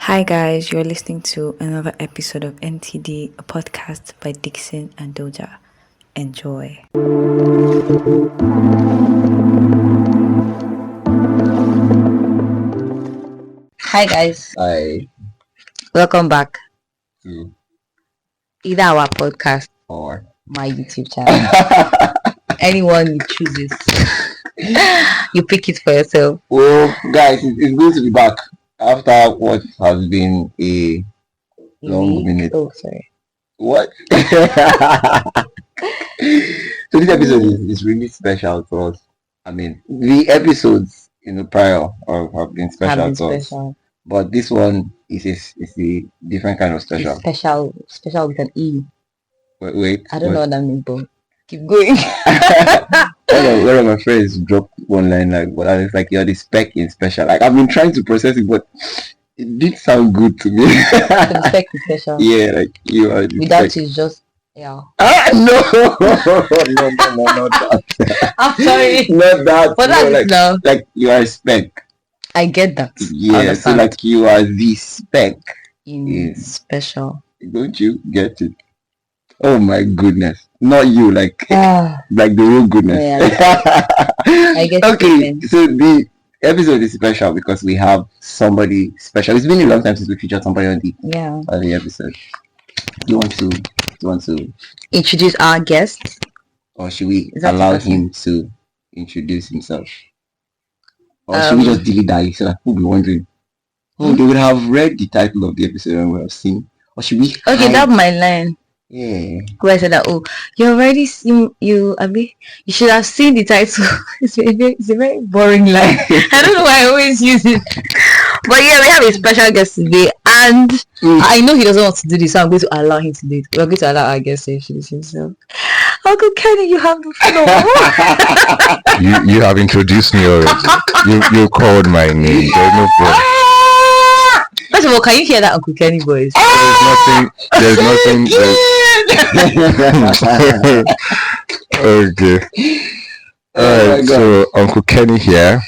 Hi guys, you're listening to another episode of NTD, a podcast by Dixon and Doja. Enjoy. Hi guys, I welcome back. to Either our podcast or my YouTube channel. Anyone you chooses, you pick it for yourself. well, guys, it's good to be back after what has been a long minute. Oh, sorry. What? So this episode is really special to us. I mean, the episodes in the prior have been special to us, but this one is a different kind of special. It's special with an E. Wait, I don't know what that means, but keep going. One of my friends dropped one line like, "But it's like you're the spec in special." Like I've been trying to process it, but it did sound good to me. The spec is special. Yeah, like you are. The Without spec. it's just yeah. No, not that. I'm sorry. Not that. But that's like you are a spec. I get that. Yeah, so like you are the spec in special. Don't you get it? Oh my goodness. Not you, like the real goodness. Yeah, I get okay, it. so the episode is special because we have somebody special. It's been a long time since we featured somebody on the episode. You want to introduce our guest? Or should we allow him to introduce himself? Or should we just delete that? So we'll be wondering. Oh, they would have read the title of the episode and would have seen. Or should we Okay, that's my line. Yeah. Who I said that, you already seen you should have seen the title. It's a very boring line. I don't know why I always use it. But yeah, we have a special guest today, and I know he doesn't want to do this, so I'm going to allow him to do it. We're going to allow our guest to introduce himself. Uncle Kenny, you have the floor. you have introduced me already. You called my name. There's no problem. First of all, can you hear that Uncle Kenny voice? There's nothing. Okay. Alright, so Uncle Kenny here.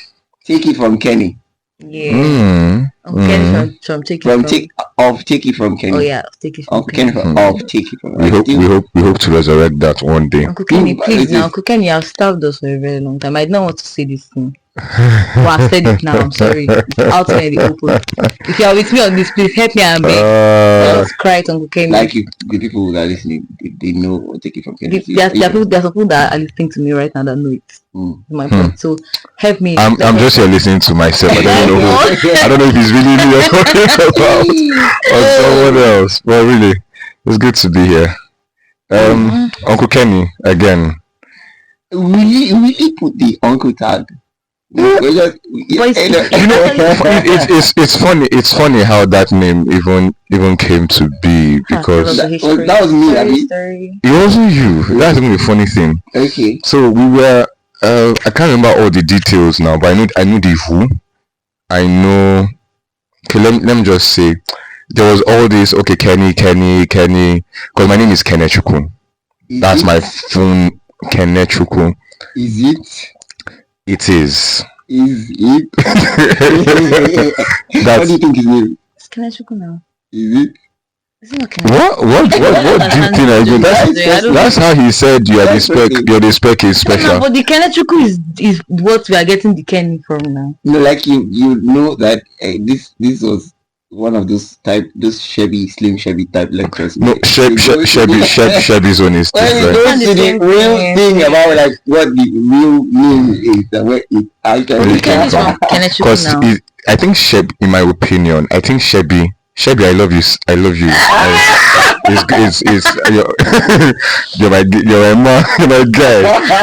Take it from Keni. Yeah. Uncle Kenny from Take it from Keni. Oh yeah, Take it from Uncle Kenny from Take it from. We hope to resurrect that one day. Uncle Kenny, please now. Uncle Kenny, I've starved us for a very long time. I don't want to say this thing. Well, I've said it now. I'm sorry. It's out there in the open. If you are with me on this, please help me and beg. Just cry to Uncle Kenny. Like the people that are listening, they know what Take it from Kenny. There are some people that are listening to me right now that know it. My point. So help me. I'm just here listening to myself. I don't know if it's really me you're talking about or someone else. But really, it's good to be here. Uncle Kenny again. We put the uncle tag. It's funny how that name even came to be, because that was me. It wasn't you. That's even a funny thing. Okay. So we were I can't remember all the details now, but I knew the who. I know. Okay, let me just say there was all this. Okay, Kenny, because my name is Kenechukwu. That's my phone, Kenechukwu. Is it? It is. Is it? What do you think his name? It's Kenechukwu now. Is it? What do you think I do? That's how he said you are the spec. You're the spec is special. No, but the Kenechukwu is what we are getting the Kenny from now. No, like you know that this was one of those slim shabby type lectures. No, shabby's on his when it goes to the real thing about like what the real name is and where it actually comes from. Because I think in my opinion, I think Shabby, I love you. You're my guy.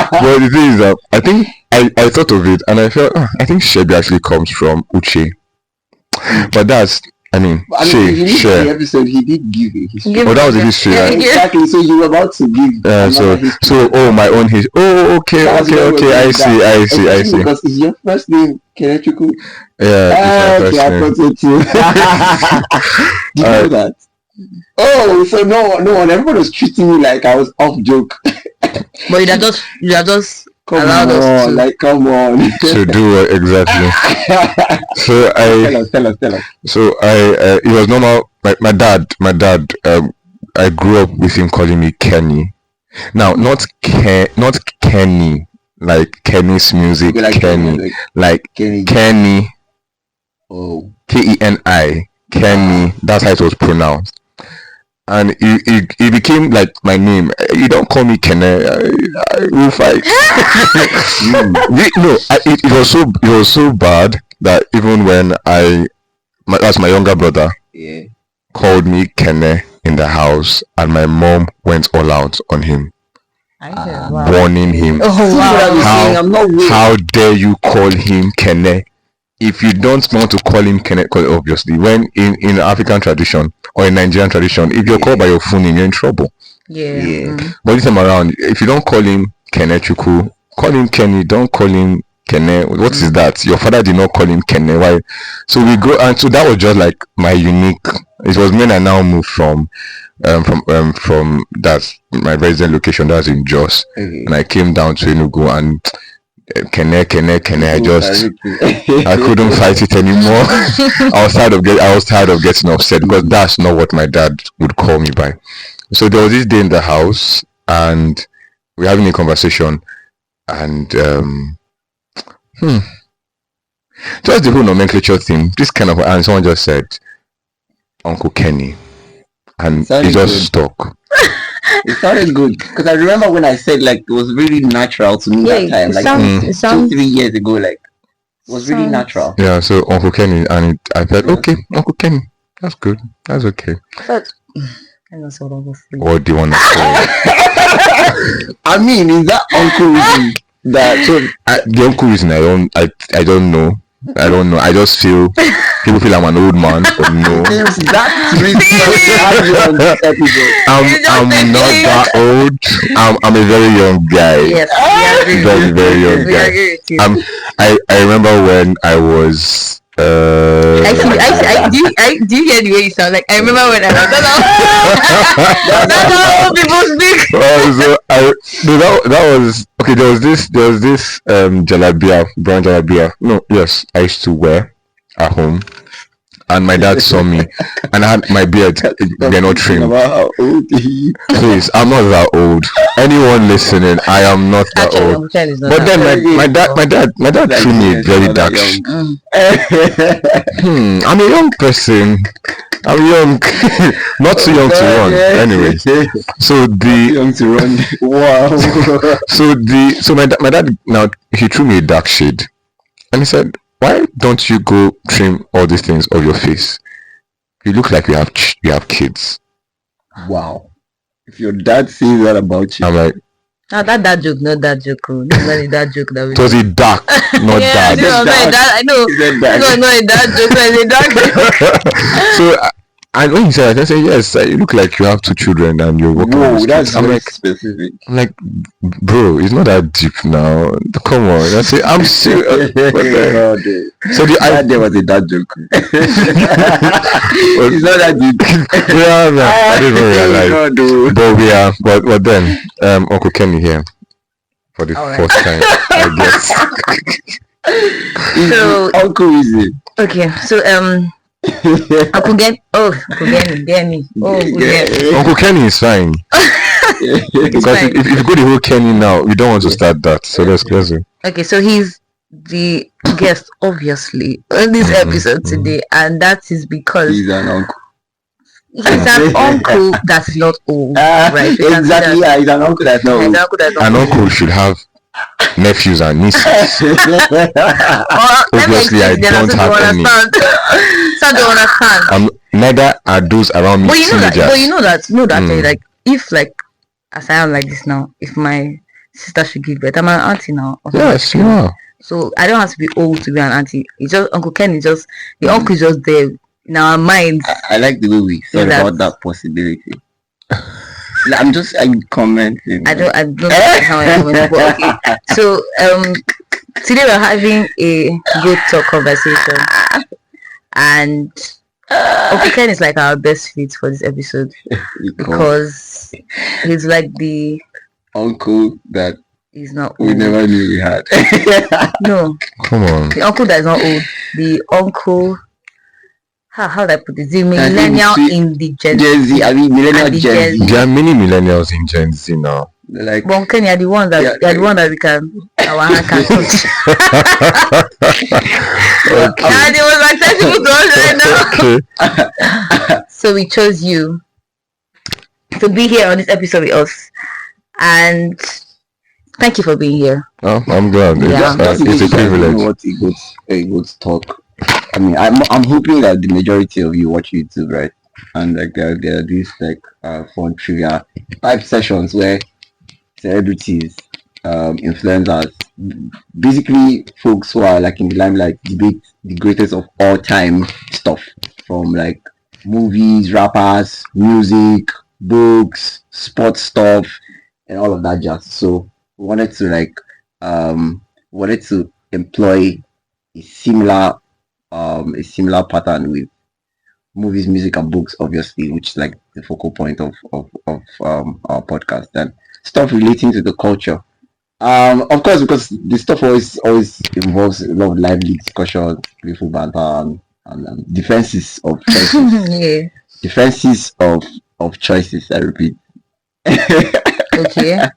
But the thing is that I think I thought of it and I felt I think Shabby actually comes from Uche. But that's the episode he did give a history. That was a history, right? Exactly. So you were about to give. My own history. Oh, okay. I see. Because it's your first name, Kenechukwu. Yeah. Okay, I thought so too. Did you know that? Oh, so no one. Everyone was treating me like I was off joke. But you are just allowed us to. Like, come on. To do what exactly? So Tell us. So it was normal. My dad. I grew up with him calling me Kenny. Now, not Kenny, like Kenny's music, Okay, like Kenny, like Keni. Kenny, Oh. Keni, Kenny. That's how it was pronounced, and it became like my name. You don't call me Kenny. We'll fight. No, it was so bad that even when that's my younger brother, Yeah. called me Kene in the house, and my mom went all out on him, warning him. Oh wow! How dare you call him Kene? If you don't want to call him Kene, because obviously, when in African tradition or in Nigerian tradition, if you're called by your full name, you're in trouble. Yeah. But this time around, if you don't call him Kene Chuku, call him Kenny. Don't call him Kene. What is that? Your father did not call him Kene. Why? So we go, and so that was just like my unique. It was when I now moved from that's my resident location. That's in Jos, and I came down to Enugu, and Kene. I couldn't fight it anymore. I was tired of getting upset because that's not what my dad would call me by. So there was this day in the house, and we're having a conversation, and just the whole nomenclature thing. This kind of, and someone just said Uncle Kenny, and it just stuck. It sounded good because I remember when I said like it was really natural to me that time, like 2-3 years ago, like it was really natural. Yeah, so Uncle Kenny, and I said, okay, Uncle Kenny, that's good, that's okay. But I know sort of what do you want to say? I mean, is that uncle reason that? So the uncle reason I don't know. I just feel people feel I'm an old man, but no. That's reason. I'm not that old. I'm a very young guy. Yes, very very young guy. I remember when I was. do you hear the way you sound? Like I remember when I was. That's how people speak. That was okay. There was this jalabia, brown jalabia. No, yes, I used to wear at home, and my dad saw me, and I had my beard. They're not trimmed. Please, I'm not that old. Anyone listening, I am not that old. But then my dad trimmed me very dark. I'm a young person. I'm young, not too young to run. Anyway, so young to run. Wow. So my dad now he threw me a dark shade, and he said, "Why don't you go trim all these things off your face? You look like you have kids." Wow. If your dad says that about you, I'm like, no, that joke, not that joke. This is not that joke that we. It was a dark, not yeah, dad. I know. It's not a dad joke, it's a dark joke. So, and when he said that, I said, yes, you look like you have 2 children and you're working. Whoa, that's like specific. I'm like, bro, it's not that deep now. Come on. I say, I'm serious. So there was a dad joke. It's not that deep. Yeah, no, I didn't realize. But then, Uncle Kenny here for the first time, I guess. So Uncle Easy. Okay, so Uncle Kenny. Uncle Kenny is fine. Because if you go the whole Kenny now, we don't want to start that. So let's go. Okay, so he's the guest, obviously, on this episode today, and that is because he's an uncle. He's an uncle that's not old, right? Exactly, yeah, he's an uncle that's not old. An uncle should have nephews and nieces. Obviously, I don't have any. So don't understand. Neither are those around me. But you know that, like, if like as I am like this now, if my sister should give birth, I'm an auntie now. Yes, you are. So I don't have to be old to be an auntie. It's just Uncle Ken is just the uncle is just there in our minds. I like the way we thought about that possibility. I'm commenting. I don't know how I comment, but okay. So today we're having a good talk conversation, and Uncle Ken is like our best fit for this episode because he's like the uncle that is not We old. never knew we had. No, Come on. the uncle that is not old. The uncle. How do I put it? The I think millennial we- in the Gen Gen Z, I mean millennial And the Gen Gen Z. There are many millennials in Gen Z now. Like But Keni, are the one that Yeah, they are the one that we can our hand can touch. Now the most accessible to us right now. Okay. So we chose you to be here on this episode with us, and thank you for being here. Oh, I'm glad. Yeah. It's a privilege. What Eagles talk. I mean, I'm hoping that the majority of you watch YouTube, right? And like there are these like fun trivia type sessions where celebrities, influencers, basically folks who are like in the limelight debate the greatest of all time stuff from like movies, rappers, music, books, sports stuff, and all of that jazz. So we wanted to employ a similar pattern with movies, music, and books, obviously, which is like the focal point of our podcast and stuff relating to the culture. Of course, because this stuff always involves a lot of lively discussion, playful banter, and defenses of choices. Yeah. Defenses of choices. I repeat. Okay.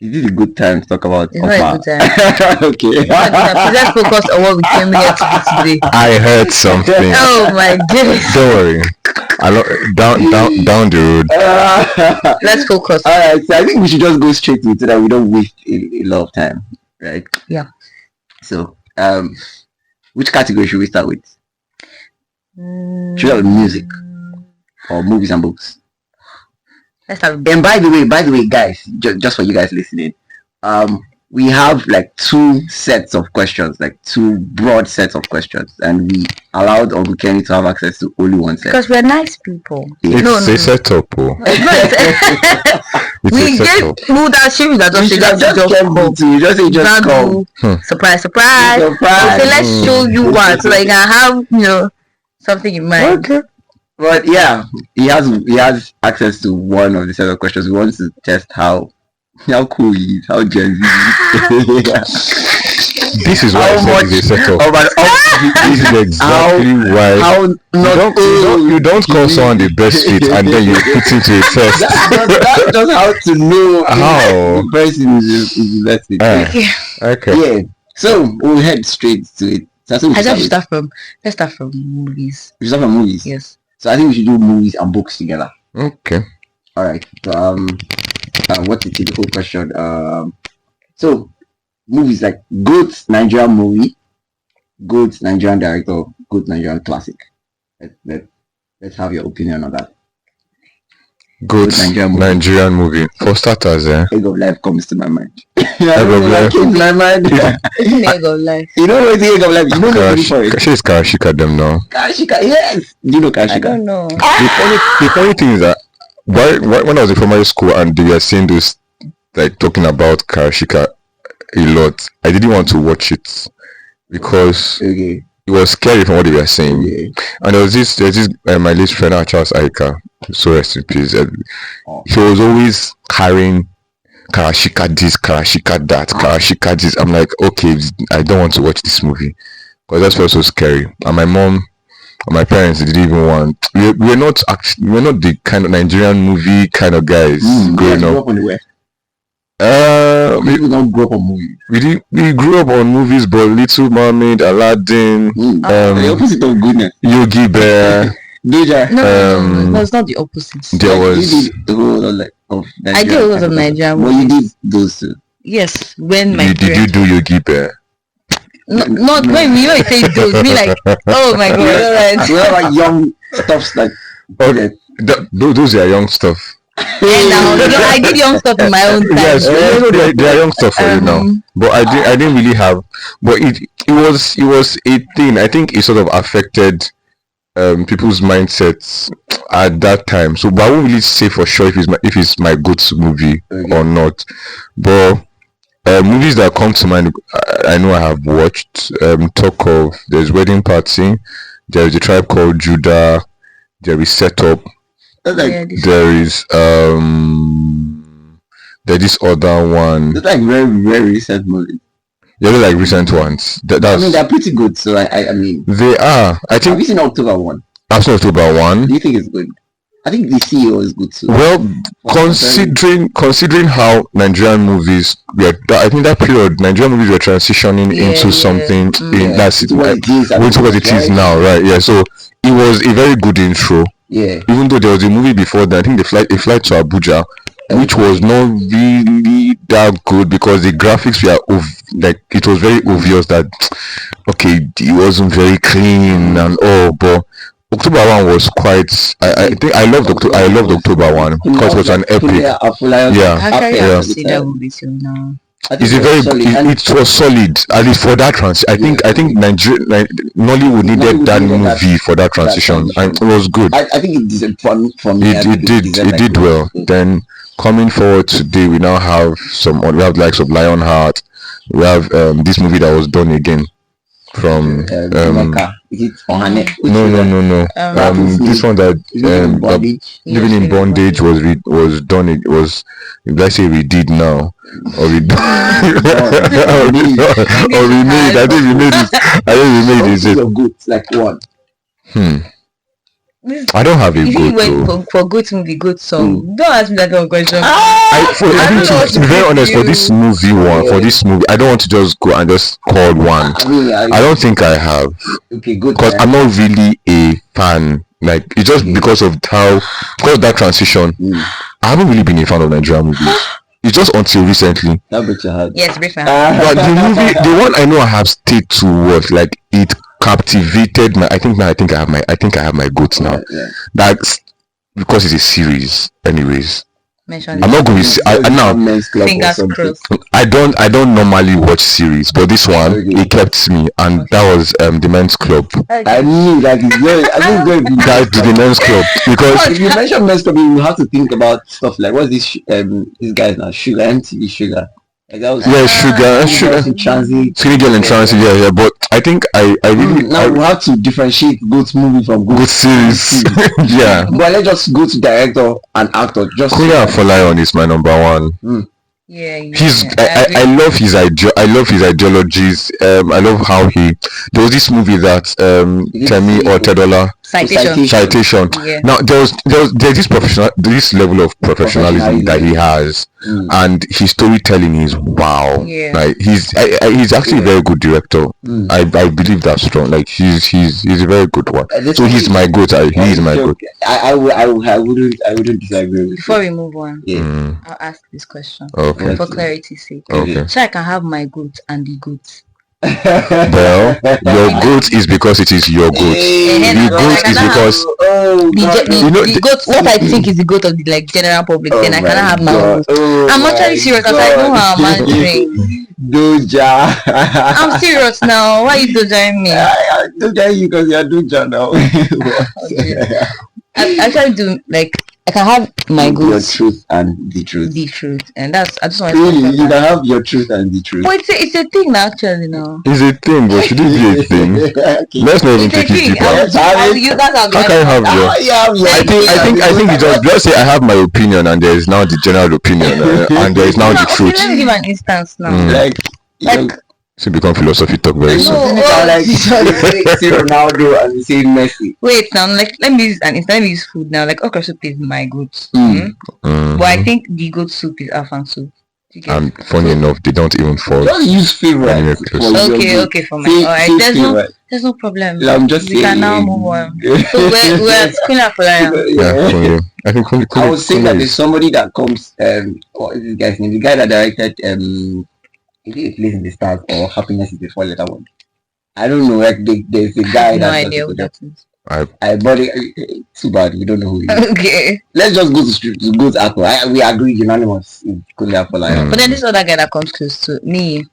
Is this a good time to talk about It's not a offer? good time. Okay. Please let's focus on what we came here to do today. I heard something. Oh my goodness. Don't worry. Down the road. Let's focus. Alright, so I think we should just go straight to it so that we don't waste a lot of time, right? Yeah. So, which category should we start with? Should we start with music or movies and books? Let's have And by the way, guys, just for you guys listening, we have like two sets of questions, like two broad sets of questions, and we allowed Uncle Kenny to have access to only one set. because we're nice people. It's No, a no. setup. Oh. It's We a get setup. people that she that You just should say have that just kept it to you. Just say just come. surprise. Surprise. Okay, let's show you one so that you can have something in mind. Okay. But yeah, he has access to one of the set of questions. We want to test how cool he is, how Gen Z is. This is why I said it's a setup. This is exactly why. How not You don't call someone the best fit and then you put into a test. That's just how to know How? the person is the best fit. Okay. Yeah. So we'll head straight to it. So I think I just let's start from movies. we should start from movies. Yes. So I think we should do movies and books together. Okay. All right. So, what's the typical question? So movies like good Nigerian movie, good Nigerian director, good Nigerian classic. Let's have your opinion on that. Good Nigerian Nigerian movie. movie. For starters, Egg of Life comes to my mind. Egg of Life. came to my mind. Egg of Life. You know what the Egg of Life? You know the movie for it. She's Karashika them now. Kashika, yes. Do you know I Kashika? don't know. The funny thing is that when I was in primary school and they were saying those, like talking about Karashika a lot, I didn't want to watch it because Okay. it was scary from what they were saying. Okay. And there's this my late friend Charles Aika, so rest in peace. Oh. He was always carrying Karashika this, Karashika that, Karashika this. I'm like, okay, I don't want to watch this movie because that felt so scary. And my mom and my parents didn't even want. We're not the kind of Nigerian movie kind of guys growing up. People don't grow up on movies. We grew up on movies, but Little Mermaid, Aladdin, The opposite of goodness. Yogi Bear. Doja. No, it's not the opposite. There You was did the whole of I did a lot of Nigerian Well, you movies. did those two. Yes, when my did you parents. do Yogi Bear? No, not when you say those. Me like, oh my god, alright. We have like young stuffs like Okay, those are young stuff. Yeah, now I did young stuff in my own time. Yes, they are young stuff for you now. But I didn't really have. But it was a thing. I think it sort of affected people's mindsets at that time. So, but I won't really say for sure if it's my go-to movie or not. But movies that come to mind, I know I have watched. Talk of there's Wedding Party, there is A Tribe Called Judah, there is Set Up. That's like Yeah, this- There is There's this other one. They're like very, very recent movies. Yeah, they're like recent ones. I mean, they're pretty good. So I mean, they are. I think. Have you seen October 1? I've seen October 1. Do you think it's good? I think the CEO is good too. Well, considering how Nigerian movies were, I think that period Nigerian movies were transitioning into something in that's with what it is now, right? Yeah, so it was a very good intro. Yeah. Even though there was a movie before that, I think a flight to Abuja, which was not really that good because the graphics were like it was very obvious that okay, it wasn't very clean and all, but October 1 was quite. I think I loved October 1 because it was an epic. Yeah. It's a very. It was solid. At least for that I think Nollywood needed that movie for that transition, and it was good. I think it did from it did well. Then coming forward today, we now have we have likes of Lionheart. We have this movie that was done again from no. This one that living in bondage was done. It was, let's say, we did now, or we or we made. I think we made it. I think we made it. Good, like what? I don't have a if good. You went for good movie, good song. Don't ask me that one question. To be very honest, for this movie, I don't want to just go and just call one. I don't think I have. Okay, good. Because I'm not really a fan. Like it's just because of that transition. I haven't really been a fan of Nigerian movies. It's just until recently. Yes, briefly. But the one I know I have stayed to was like it captivated my. I think I have my goats now. Yeah. That's because it's a series, anyways. I'm not going to I don't normally watch series, but this one it kept me, and that was the Men's Club. I knew that it's very. I think that's the Men's Club, because if you mention Men's Club, you have to think about stuff like what's this guys now, Sugar, MTV Sugar. Like that was Sugar in Transit, Skinny Girl in Transit, yeah. But I think I really now we have to differentiate good movie from good series. Yeah. But let's just go to director and actor. Just Kuya Afolayan is my number one. Yeah, I love his ideologies. I love how there was this movie that Kemi or Tedola Citation. Yeah. Now there's this level of professionalism that he has, and his storytelling is wow. Yeah. Like he's actually a very good director. I believe that's strong. Like he's a very good one. So he's my goat. He's my goat. I wouldn't disagree with Before we move on, I'll ask this question. Okay. For clarity's sake. Okay. So I can have my goat and the goat. Well, your goat is because it is your goat. The goat is because the goat. What I think is the goat of the general public. Then I cannot have my own goat. I'm actually serious because I know how a man drinks. Doja. I'm serious now. Why are you dojaing me? I doja you because you're Doja now. I actually do I can have my goat. Your truth and the truth. The truth, and that's I just want really, you can have your truth and the truth. But it's a thing now, actually. Now it's a thing, but should it be a thing? Okay. Let's not even take it deeper. How can I have your? I think you just say I have my opinion, and there is now the general opinion, and there is now the truth. Let me give an instance now. Like so become philosophy talk very soon. Like say Ronaldo and say Messi. Wait now, let me use let me use food now. Like okra soup is my goat. But I think the goat soup is afang soup. And funny enough, they don't even fall. Don't use favorite. Okay, for me. Alright, there's no problem. I'm just we can now move on. So we're screening for yeah, I think I would say that there's somebody that comes what is this guy's name? The guy that directed is it A Place in the Stars or Happiness is the Four-Letter Word? I don't know. Like there's a guy no idea what that is. But too bad we don't know who he is. Okay. Let's just go to actor. We agree unanimous. But then this other guy that comes close to me,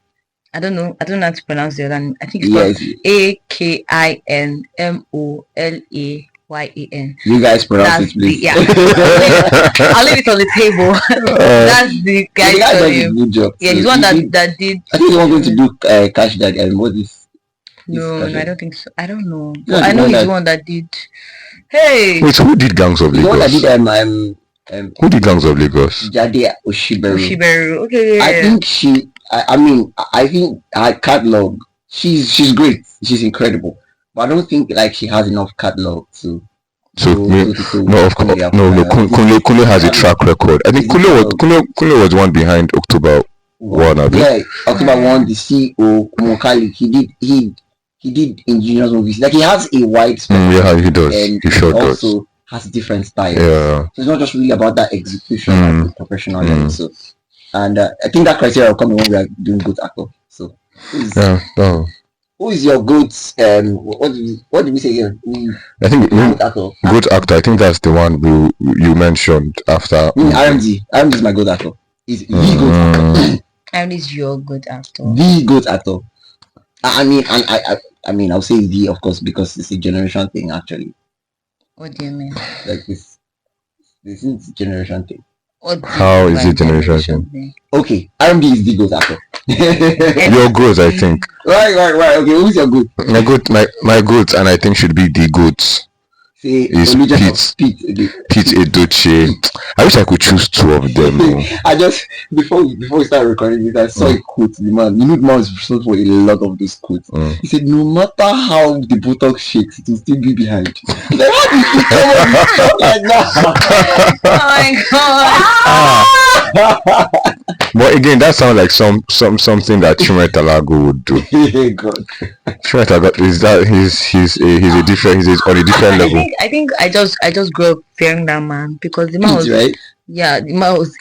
I don't know how to pronounce the other name. I think it's called AKINMOLAYAN. You guys pronounce it, please. Yeah. I'll leave it on the table. That's the guy. The guy does a good job. Yeah, he's one that did. I think he's one going to do Cash That and what is. No, I don't think so. I don't know. I know he's the one that did. Hey. Wait, who did Gangs of Lagos? The one that did Who the Gangs of Lagos? Jade Oshiberu. Okay. I think I think her catalog. She's great. She's incredible. But I don't think like she has enough catalog to. So no, of course, no. Kule has a track record. I think Kule was one behind October 1. Yeah, October 1. The CEO Mokali. He did indigenous movies. Like he has a wide spectrum. Yeah, he does. And he sure also does. Has different styles. Yeah. So it's not just really about that execution at the professional level. So, and I think that criteria will come when we are doing good actor. So, who is your good? What did we say here? I think good actor. Good actor. I think that's the one you mentioned after. RMD. RMD is my good actor. He's the good actor. RMD is your good actor. The good actor. I mean, I'll say the, of course, because it's a generation thing, actually. What do you mean? Like this is a generation thing. How is it generation thing? Okay, RMD is the good actor. Your goods, I think. Right. Okay, who's your good? My goods, and I think should be the goods. Is Pete Edochie. I wish I could choose two of them. I just before we started recording this, I saw a quote. The man, the man was responsible for a lot of those quotes. He said, "No matter how the Botox shakes, it will still be behind." Like, how did you talk like that? Oh my god! But again, that sounds like something that Chimere Talago would do. God. Chimere Talago is that he's on a different level. I think I just grew up fearing that man because the man was right. Yeah, the man was.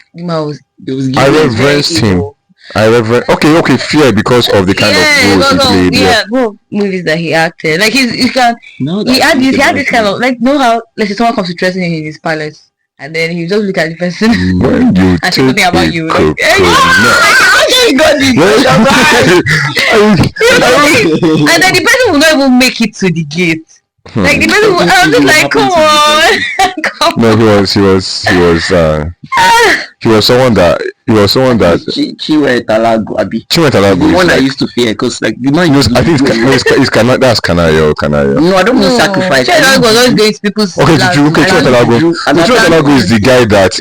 I reverenced him. Okay, fear because of the kind of roles he played. Movies that he acted. Like he had this kind of like how let's say someone comes to threaten him in his palace. And then he just look at the person and say something about you. And then the person will not even make it to the gate. Like the person will, I was just like, come on. No, he was someone that Chimere Talago. Chimere Talago the one I used to fear because like the man I think it's that's Kanayo. No, I don't know sacrifice. Chimere Talago was always going to people's Chimere Talago is the guy that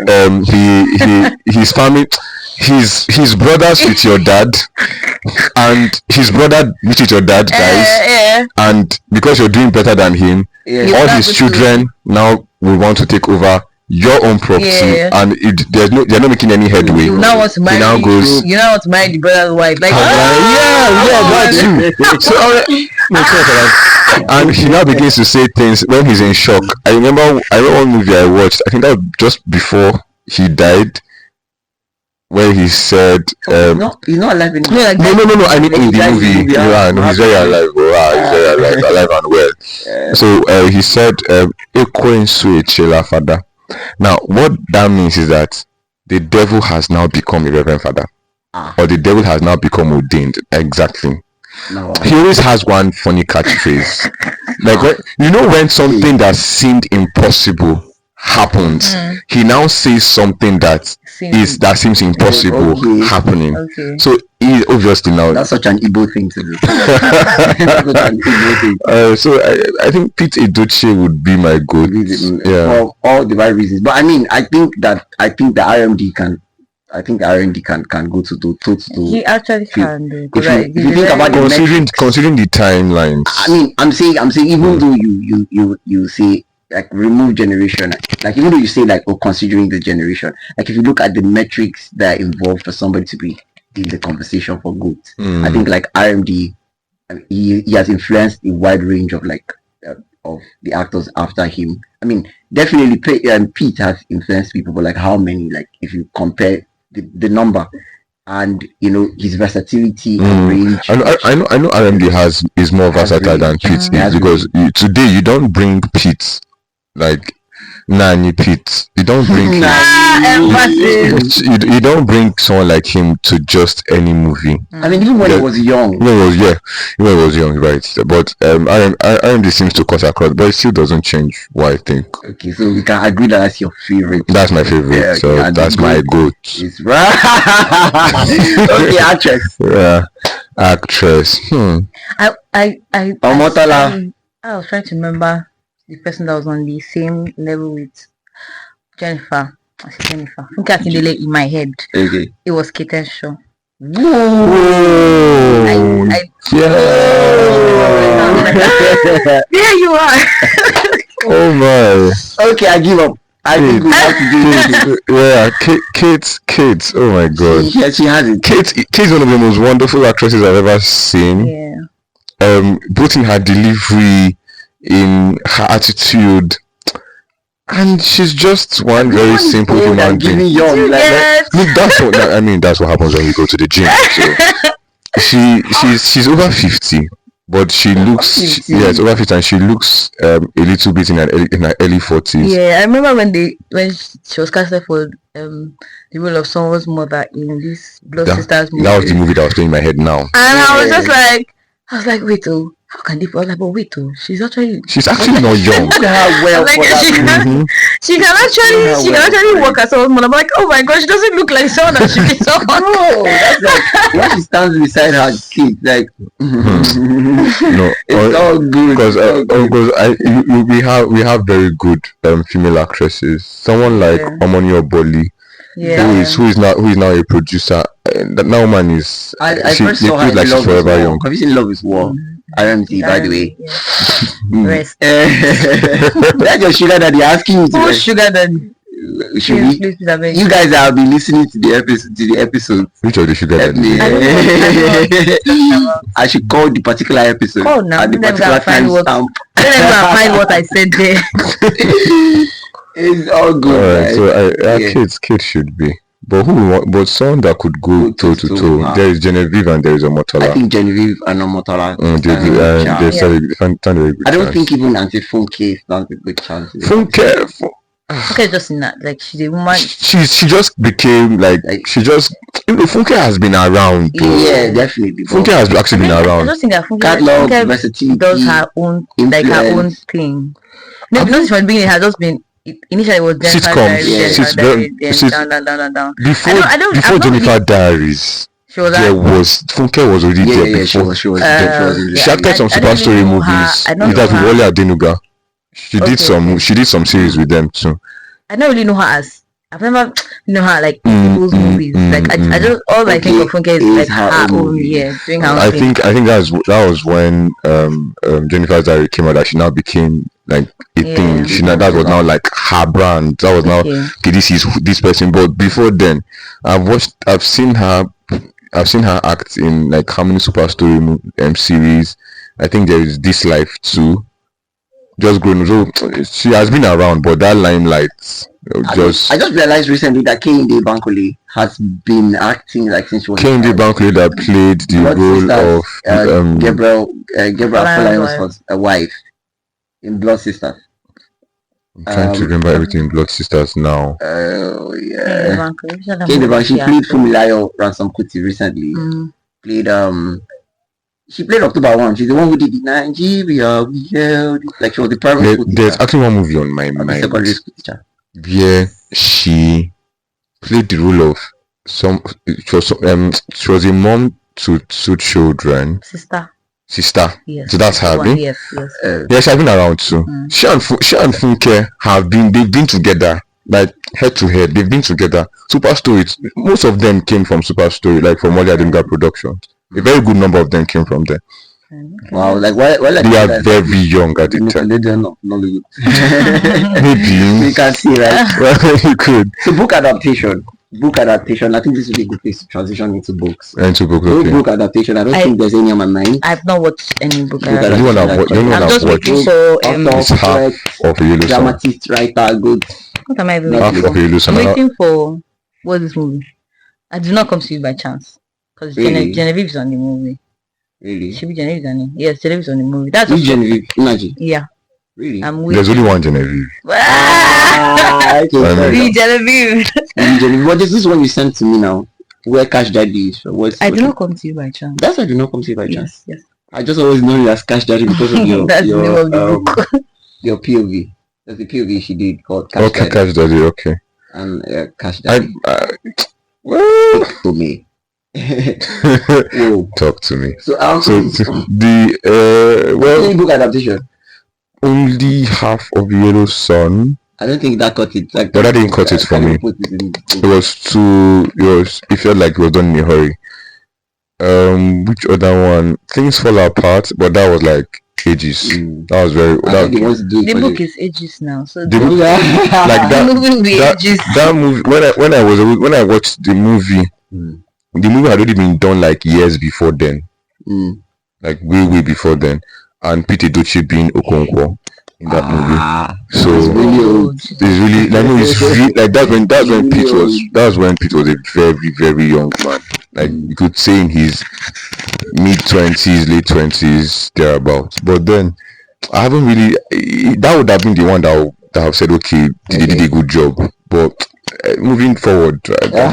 he's farming his brothers with your dad and his brother which is your dad dies and because you're doing better than him all his children now will want to take over your own property and they're not making any headway. You now want to marry the brother's wife like that's true. So and he now begins to say things when he's in shock. I remember one movie I watched, I think that was just before he died, where he said he's not alive anymore. No, I mean in the movie. Yeah, no, he's very alive. He's very alive and well. So he said father. Now what that means is that the devil has now become a reverend father. Or the devil has now become ordained. Exactly. No. He always has one funny catchphrase. Like when something that seemed impossible happens, he now says something that seems impossible happening. Okay. So he obviously now that's such an Igbo thing to do. So I think Pete Edochie would be my goal. For all the right reasons. But I mean I think the RMD can go to he actually can do. If you think about considering the timelines. I mean I'm saying even though you say like remove generation, like even though you say like considering the generation, like if you look at the metrics that are involved for somebody to be in the conversation for good, I think like RMD, he has influenced a wide range of like of the actors after him. I mean definitely Pete has influenced people, but like how many, like if you compare the number and his versatility and range. I know RMD is more versatile than Pete because today you don't bring Pete like Nani Pete. You don't bring you don't bring someone like him to just any movie. I mean even when he was young. When he was young, right? But RMD seems to cut across, but it still doesn't change what I think. Okay, so we can agree that that's your favorite. That's my favorite. Yeah, so that's my goat. It's right. Okay, actress. Yeah, actress. I was trying to remember the person that was on the same level with Jennifer. I said Jennifer. Funke Akindele in my head. Okay. It was Keten Shaw. Whoa! There you are. Oh my! Okay, I give up. I think we have to do this. Yeah, Kate. Oh my God. She has it. Kate's one of the most wonderful actresses I've ever seen. Yeah. Both in her delivery, in her attitude, and she's just one very simple human being. Young, Look, that's what happens when you go to the gym. So she's over 50, but she looks it's over 50, and she looks a little bit in her early 40s. Yeah, I remember when she was casted for the role of someone's mother in this Blood Sisters movie. That was the movie that was playing in my head now. And I was just like, wait, oh, how can they? I was like, but wait, oh, she's actually not young. Look at her well like, for that movie. she can actually work as someone's mother. I'm like, oh my God, she doesn't look like someone that should be someone. No, that's like when she stands beside her kid, like no, it's all good. Because we have very good female actresses. Someone like Omoni Oboli, who is now a producer. That woman is. I first saw her like she's forever young. Have you seen Love Is War? RMT, by the way. Rest. That's your sugar daddy asking you to. Who's sugar daddy? You guys have been listening to the episode. Which of the sugar daddy? I should call the particular episode. Oh, now. At the particular time stamp. Find what I said there. It's all good. Alright, so kids should be. But but someone that could go toe to toe. There is Genevieve and there is Omotola. I think Genevieve and Omotola. I don't think even Auntie Funke stands a good chance. Funke just in that, like, she's a woman. She just became like she just. Funke has been around. Yeah, definitely. Funke has actually been around. I just think that Catalog, versatility, does her own influence. like her own thing. No, because from the beginning it has just been. Initially, it was sitcoms. Down. Before Jennifer Diaries, Funke was already there before. She was. She acted some Super Story movies. That with Wole Adenuga. She did some series with them too. I don't really know her as. I've never known her like in people's movies. Like I just all I think of Funke is like her own doing her own thing. I think that was when Jennifer's Diary came out that she now became like a thing. That was now like her brand. That was now okay, this is this person. But before then, I've seen her act in like how many Super Story series. I think there is This Life too. Just grown. So she has been around, but that limelight I just realized recently that Keni Bankole has been acting like since she was Keni Bankole that played the role of Gabriel Afolayan's wife in Blood Sisters. I'm trying to remember everything in Blood Sisters now. Oh yeah. Keni Bankole, she played Fumilayo Ransom Kuti recently. Played she played October 1. She's the one who did Nigeria. Like she was the primary school teacher. There's actually one movie on my mind. Secondary school teacher. Yeah, she played the role of she was a mom to two children. Sister. Yes. So that's her. Yes. Yeah, she has been around too. She and Funke they've been together, like head to head. They've been together. Super Story. Most of them came from Super Story, like from Wole Adenuga Productions. A very good number of them came from there. Wow, like why they are very young at the time. Maybe you can see, right? Well, you could. So book adaptation. I think this would be a good place to transition into books. Okay. Book adaptation. I don't think there's any on my mind. I've not watched any book adaptation. I'm just looking for it's half of a Yellow dramatist, writer, good. What am I doing? Half of a Yellow I'm waiting for what's this movie? I did not come to you by chance because Genevieve is on the movie. Really? Should be Genevieve on it. Yes, Genevieve on the movie. That's Genevieve. Imagine. Yeah. Really? There's only one Genevieve. Genevieve. What is this one you sent to me now? Where Cash Daddy is? I do not come to you by chance. That's why I do not come to you by chance. Yes. I just always know you as Cash Daddy because of your your POV. That's the POV she did called Cash Daddy. Cash Daddy. Okay. And Cash Daddy. To me. Talk to me. So the book adaptation. Only half of Yellow Sun. I don't think that cut it. Like, but that didn't cut it for me. It was too. It felt like it was done in a hurry. Which other one? Things Fall Apart, but that was like ages. That was very. The book is ages now, so the movie, like that movie. When I watched the movie, the movie had already been done like years before then, like way before then, and Pete Edochie being Okonkwo in that movie. So it's really like it's really like that's when Pete was a very very young man. Like you could say in his mid-20s, late 20s, thereabouts. But then I haven't really. That would have been the one that have said, okay, they did a good job. But moving forward,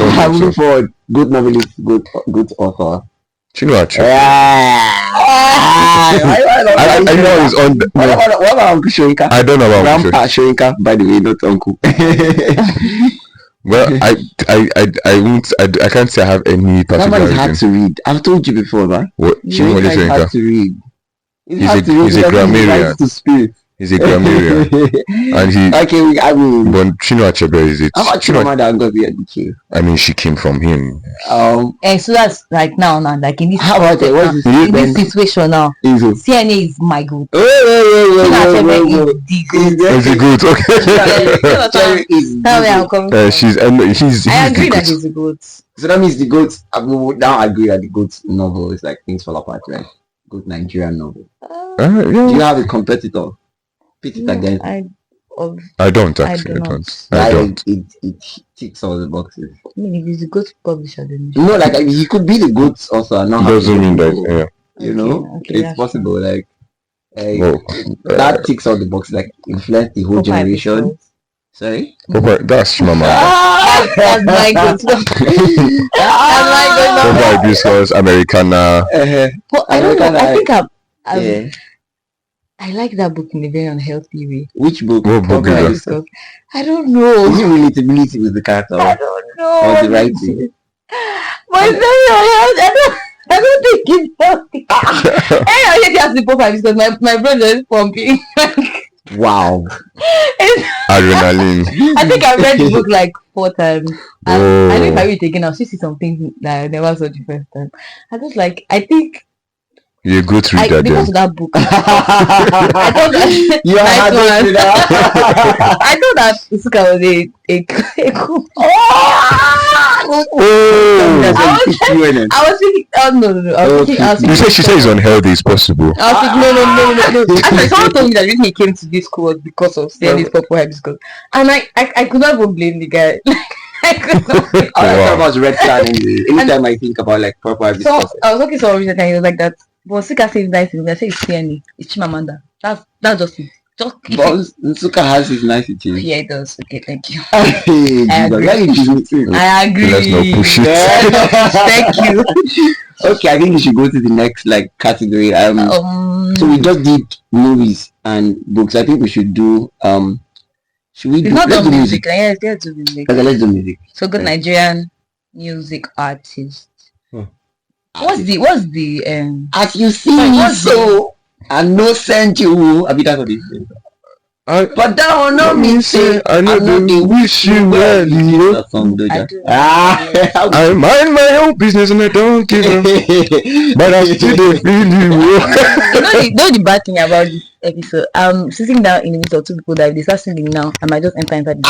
moving forward, good novelist, good author. Chinua Achebe. I know he's on. What about Uncle Shoinka? I don't know about Grandpa Shoinka, by the way, not Uncle. Well, I won't. I can't say I have any particular. That one is hard to read. I've told you before, right? What? Shoinka is hard to read. He's a grammarian. He's a grammarian, and he. Okay, I mean. But Chinua Achebe is it? How much Mama got the education? I mean, she came from him. And so that's like now, like in this. How about it? What's in this situation now? CNA is my good. Is it good? Okay. She's. I agree that he's a goat. So that means the goat. I will now agree that the goat novel is like Things Fall Apart, right? Good Nigerian novel. Yeah. Do you have a competitor? Pit it again. I don't actually. I don't. It ticks all the boxes. I mean, if he's a good publisher, then no, like he could be the goat also. Not doesn't mean that. Yeah. You know, it's possible. Like that ticks all the boxes. Like influence the whole generation. Sorry? That's Mama. That's my good. That's my good. Provide Hibiscus, Americana. Well, I don't know. I think I like that book in a very unhealthy way. Which book? What book is that? I don't know. Is it relatability with the character? I don't know. Or the writing? But it's very unhealthy. I don't think it's healthy. I already asked the profile because my brother is pumping. Wow. Adrenaline. I think I read the book like 4 times. And I know if I read it again, I'll see something that I never saw the first time. I think you're a good reader, because of that book. I thought that you are a good reader. I thought that Isuka was a cool. I was thinking. No. You said she said it's unhealthy. It's possible. I was thinking no. Actually, someone told me that the reason he came to this school was because of seeing this purple hibiscus, and I could not even blame the guy. I thought about red card anytime I think about like purple hibiscus. So I was talking to someone recently and he was like that. But Suka says nice things. I say it's Keni. It's Chimamanda. That's just it. But Suka has his niceties. Yeah, it does. Okay, thank you. I agree. Let's not push it. Thank you. Okay, I think we should go to the next category. So we just did movies and books. I think we should do should we do let's do music? Yes, let's do music. Okay, let's do music. So good Nigerian music artist. What's the as you see me so and no send you I mean that's what it is. But that will not mean say I know they wish you well, you know. I mind my own business and I don't give up. But I still don't feel you. You know the bad thing about this episode. Sitting down in the midst of 2 people that if they start singing now, I might just enter inside the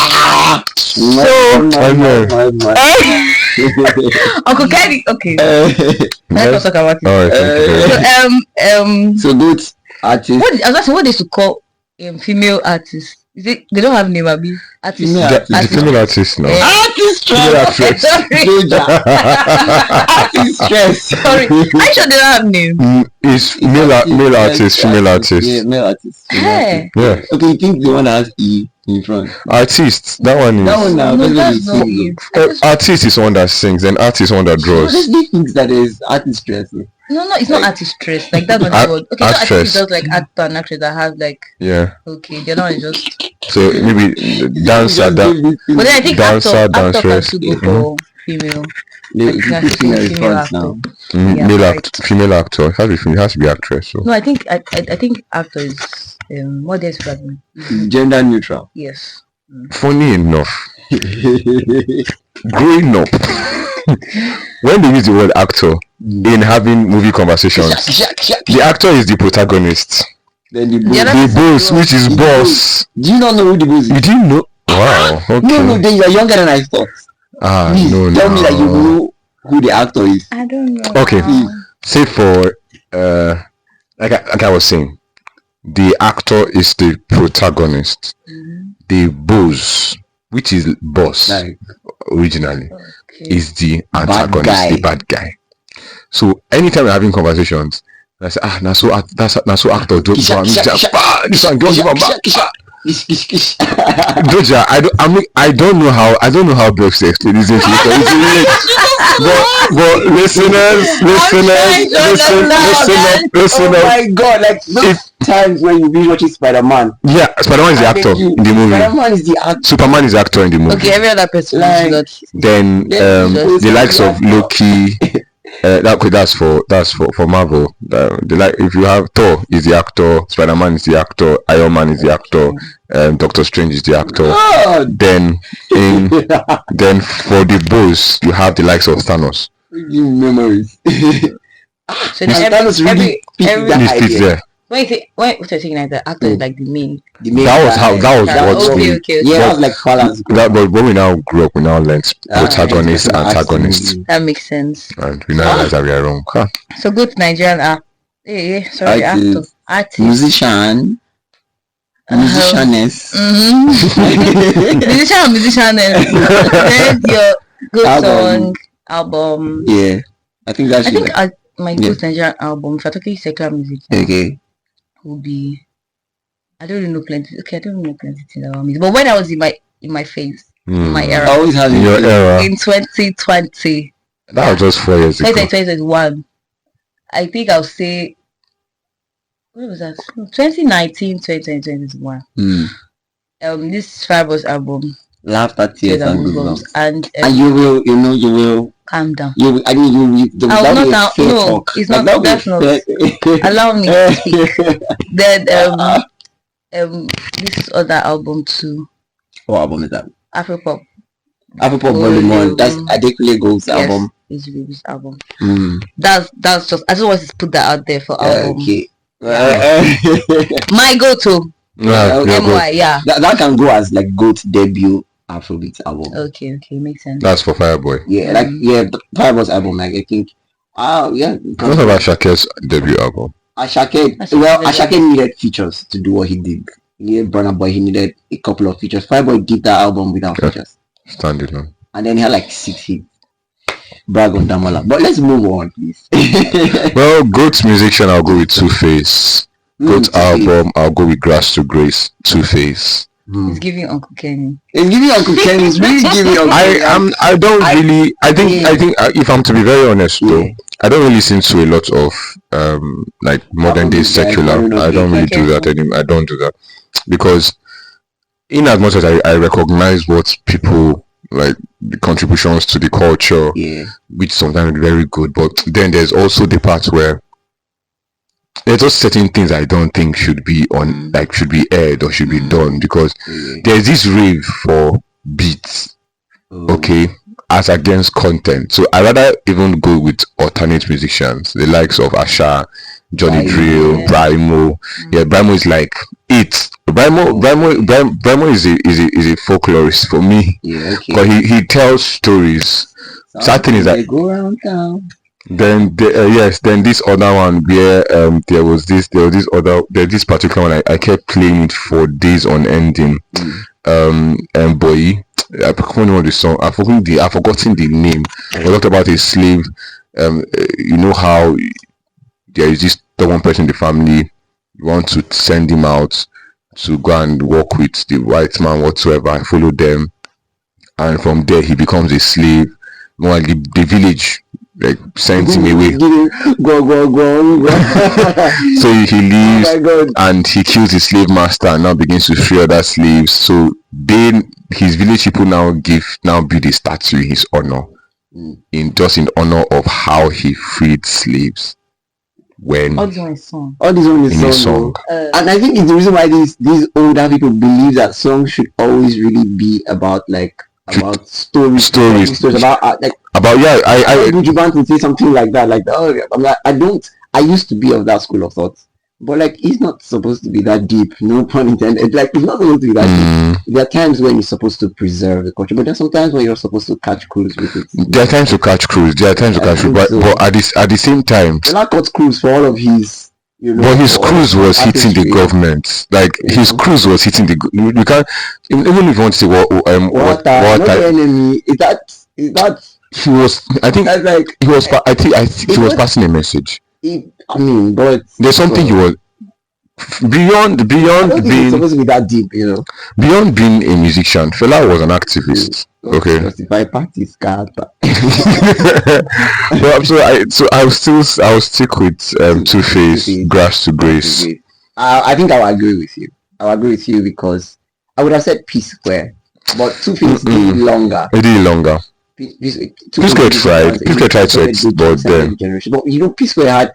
Uncle Keni, okay. Let's talk about it. So good artist. What they should call female artists? Is it they don't have name, Abi? Artist. The female artist now. Artist stress. Sorry, I sure they don't have name. It's male artist, female artist. Yeah, male artist. Hey. Yeah. Okay, you think the one that has E in front? Artist. That one is. That one now. That's not it. Artist is one that sings, and artist is one that draws. There's these things that is artist stress. No, it's not artistress. Like that's not the word. Okay, so artist is just like actor and actress that have like. Yeah. Okay, the other one is just. So maybe dancer, but then I think dancer, actor can danceress. still go for female. Female actor. It has to be actress. So. No, I think actor is what is that? Gender neutral. Yes. funny enough, growing up, when they use the word actor in having movie conversations, the actor is the protagonist. Then the boss, which is boss. Do you not know who the boss is? You didn't know? Wow. Okay. No, then you are younger than I thought. Please, tell me that you know who the actor is. I don't know. Okay. Say for like I was saying, the actor is the protagonist. The boss, which is boss originally, is the antagonist, the bad guy. So anytime we're having conversations, I say, that's so actor. This one, don't give a Doja, I don't know how best to explain this. But listeners, listen up. Oh my God! Like those times when you be watching Spider-Man. Yeah, Spider-Man is the actor in the movie. Spider-Man is the actor. Superman is the actor in the movie. Okay, every other person. Then the likes of Loki. That's for Marvel. If you have Thor is the actor, Spider-Man is the actor, Iron Man is the actor, Doctor Strange is the actor. Oh. Then for the boss you have the likes of Thanos. Memories. So Thanos really fits there. When you're saying like the actor is like the main. That was what we. Okay. Yeah, that was like balance. But when we now grew up, we now learned protagonist, antagonist. That makes sense. And we now realize that we are wrong. So good to Nigerian actor. Actor. Artist. Musician. Musicianess. Musicianess. Then your good song album. Yeah, I think that's. My good Nigerian album. If you're talking secular music. Okay. Will be. I don't really know plenty. Okay, I don't know plenty things about music. But when I was in my phase, in my era, always having your era in 2020. That was just 4 years ago. 2021. I think I'll say. What was that? 2019, 2021. This Fibers album. Laughter, tears, and goosebumps. And you will calm down. You will. I'll not now. No, it's not. That's not. Allow me to speak. Then this other album too. What album is that? Afropop. Afropop Volume 1. That's Adekunle Gold's album. It's Baby's album. That's just. I just wanted to put that out there for album. Okay. My go-to. Yeah. That can go as like GOAT debut Afrobeat album. Okay, makes sense. That's for Fireboy. Yeah, Fireboy's album. Like I think. Yeah. What about Ashake's debut album? Ashake needed features to do what he did. Yeah, Burna Boy, he needed a couple of features. Fireboy did that album without features. Standalone. And then he had like 6 hits. Brag on Damola. But let's move on, please. Well, GOAT musician, I'll go with Two-Face. GOAT album, I'll go with Grass to Grace. Two-Face. It's giving Uncle Keni. It's giving Uncle Keni. It's really giving Uncle Keni. I think if I'm to be very honest though, I don't really listen to a lot of like modern day secular. I don't really do that anymore. I don't do that because in as much as I recognize what people like the contributions to the culture, which sometimes is very good, but then there's also the part where there's just certain things I don't think should be on, like should be aired or should be done because there's this rave for beats, okay, as against content. So I rather even go with alternate musicians, the likes of Asha, Johnny Drill, Brimo. Yeah, Brimo is like it. Brimo is a folklorist for me. Yeah, okay. But he tells stories. Certain is that go around town. Then then this other one where there's this particular one I kept playing it for days on ending. And boy, I forgot the song. I've forgotten the name. We talked about a slave. You know how there is this one person in the family. You want to send him out to go and work with the white man whatsoever and follow them, and from there he becomes a slave. While the village like sends him away. Go. So he leaves and he kills his slave master and now begins to free other slaves. So his village people now build a statue in his honor, in honor of how he freed slaves. when All this one is song. All this one is in a song. song. And I think it's the reason why these older people believe that songs should always really be about stories about I would you want to say something like that? Like, oh, I used to be of that school of thought, but like it's not supposed to be that deep. No pun intended. Like it's not supposed to be that deep. There are times when you're supposed to preserve the culture, but there's sometimes when you're supposed to catch cruise with it. There are times to catch cruise. But at the same time, Fela caught cruise for all of his. But his cruise was hitting the government. Like his cruise was hitting the. You can't even if you want to say what not the enemy. Is that he was? I think that's like he was. I think he was passing a message. But there's something he was beyond being supposed to be that deep, beyond being a musician. Fela was an activist. Okay. Justify parties, so I'll stick with Two-Face, Grass to Grace. I think I'll agree with you. Because I would have said P Square, but Two-Face did longer. It did longer. P Square tried to export them. But P Square had.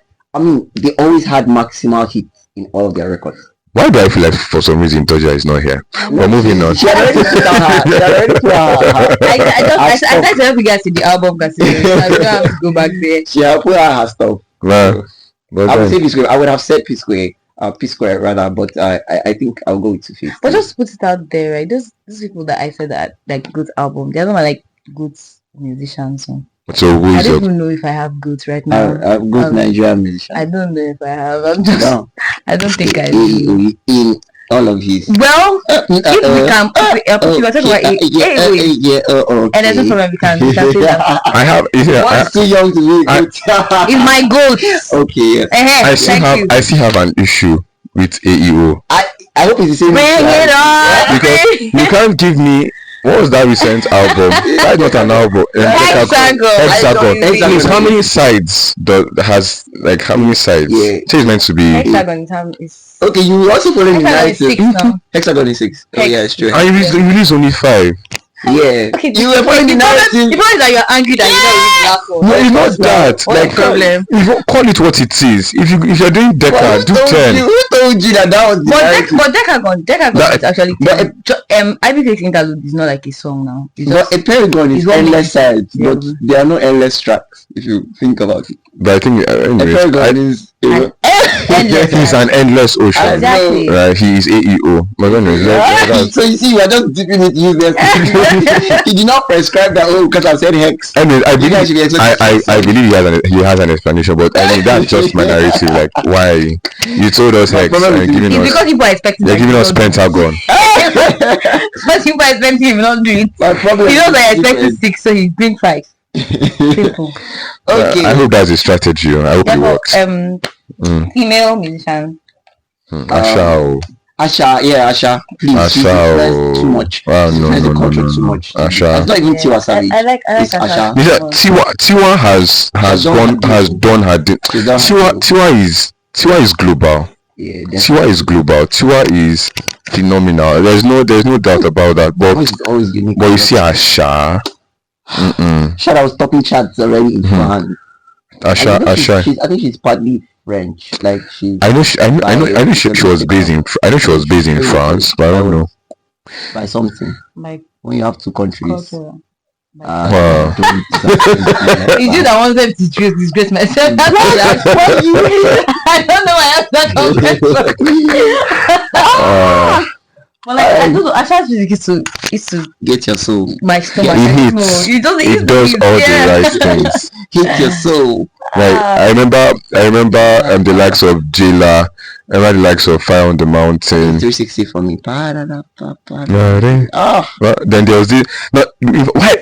They always had maximal hits in all of their records. Why do I feel like for some reason Toja is not here? We're moving on. She had already put her. I tried to help you guys see the album because I don't have to go back there. She had put her stuff. Well, I would say P Square. I would have said P Square rather, but I think I'll go with Two-Face. But just put it out there, right? Those people that I said that like good album, they're not like good musicians. So who I is don't up? even know if I have goods right now. I've got Nigerian musician. I don't know if I have. I don't think I do. In all of his. Well, if we can, if you are talking about okay. And there's no problem, we can say that. I have. What's too young to be good? It's my goat. Okay. Yes. I still have an issue with AEO. I hope it's the same. Bring it on. Because you can't give me. What was that recent album? That's not an album. Hexagon. Please, how many sides has how many sides? Yeah. So it's meant to be. Hexagon is. Okay, you also follow the Hexagon Hexagon is 6. Oh yeah, it's true. And you release only 5. Yeah. Okay, you were following the narrative. The problem is that you're angry that you're not using alcohol. No, it's not that. What's the problem? Call it what it is. If you're doing Deca, do 10. Who told you that was the But Decagon is actually IBK's interlude is not like a song now. But a Paragon is endless sides, but there are no endless tracks if you think about it. But I think a Paragon is he's an endless ocean. Exactly. Right, he is AEO. But anyways, so you see, we are just dipping it useless. He did not prescribe that because I said hex. Anyway, I believe he has an explanation, but I mean that's just my narrative. Like why you told us hex and giving us because people are expecting. They're giving us Pentagon. Because people are expecting him not do it. He knows I expected 6, so he's doing 5. Simple. Okay. I hope that's a strategy. I hope it works. Female musician. Asha. Please, she too much. No. Too much. Asha. It's not even Tiwa Savage. I like Asha. Tiwa has done her. Tiwa is global. Yeah, Tiwa is global. Tiwa is phenomenal. There's no doubt about that. But you see Asha. I was talking chats already in France. Asha. I think she's partly French. Like she. I know she was based in. I know she was based in France, but I don't know. By something. When you have two countries. Wow. It's you that wants them to disgrace myself. That's what you I don't know why I'm not confident. But like I don't know, Asha's music is to get your soul. My stomach. It does all the right things. Hit your soul. Like I remember the likes of Jayla. I remember the likes of Fire on the Mountain. 360 for me. Then there was this.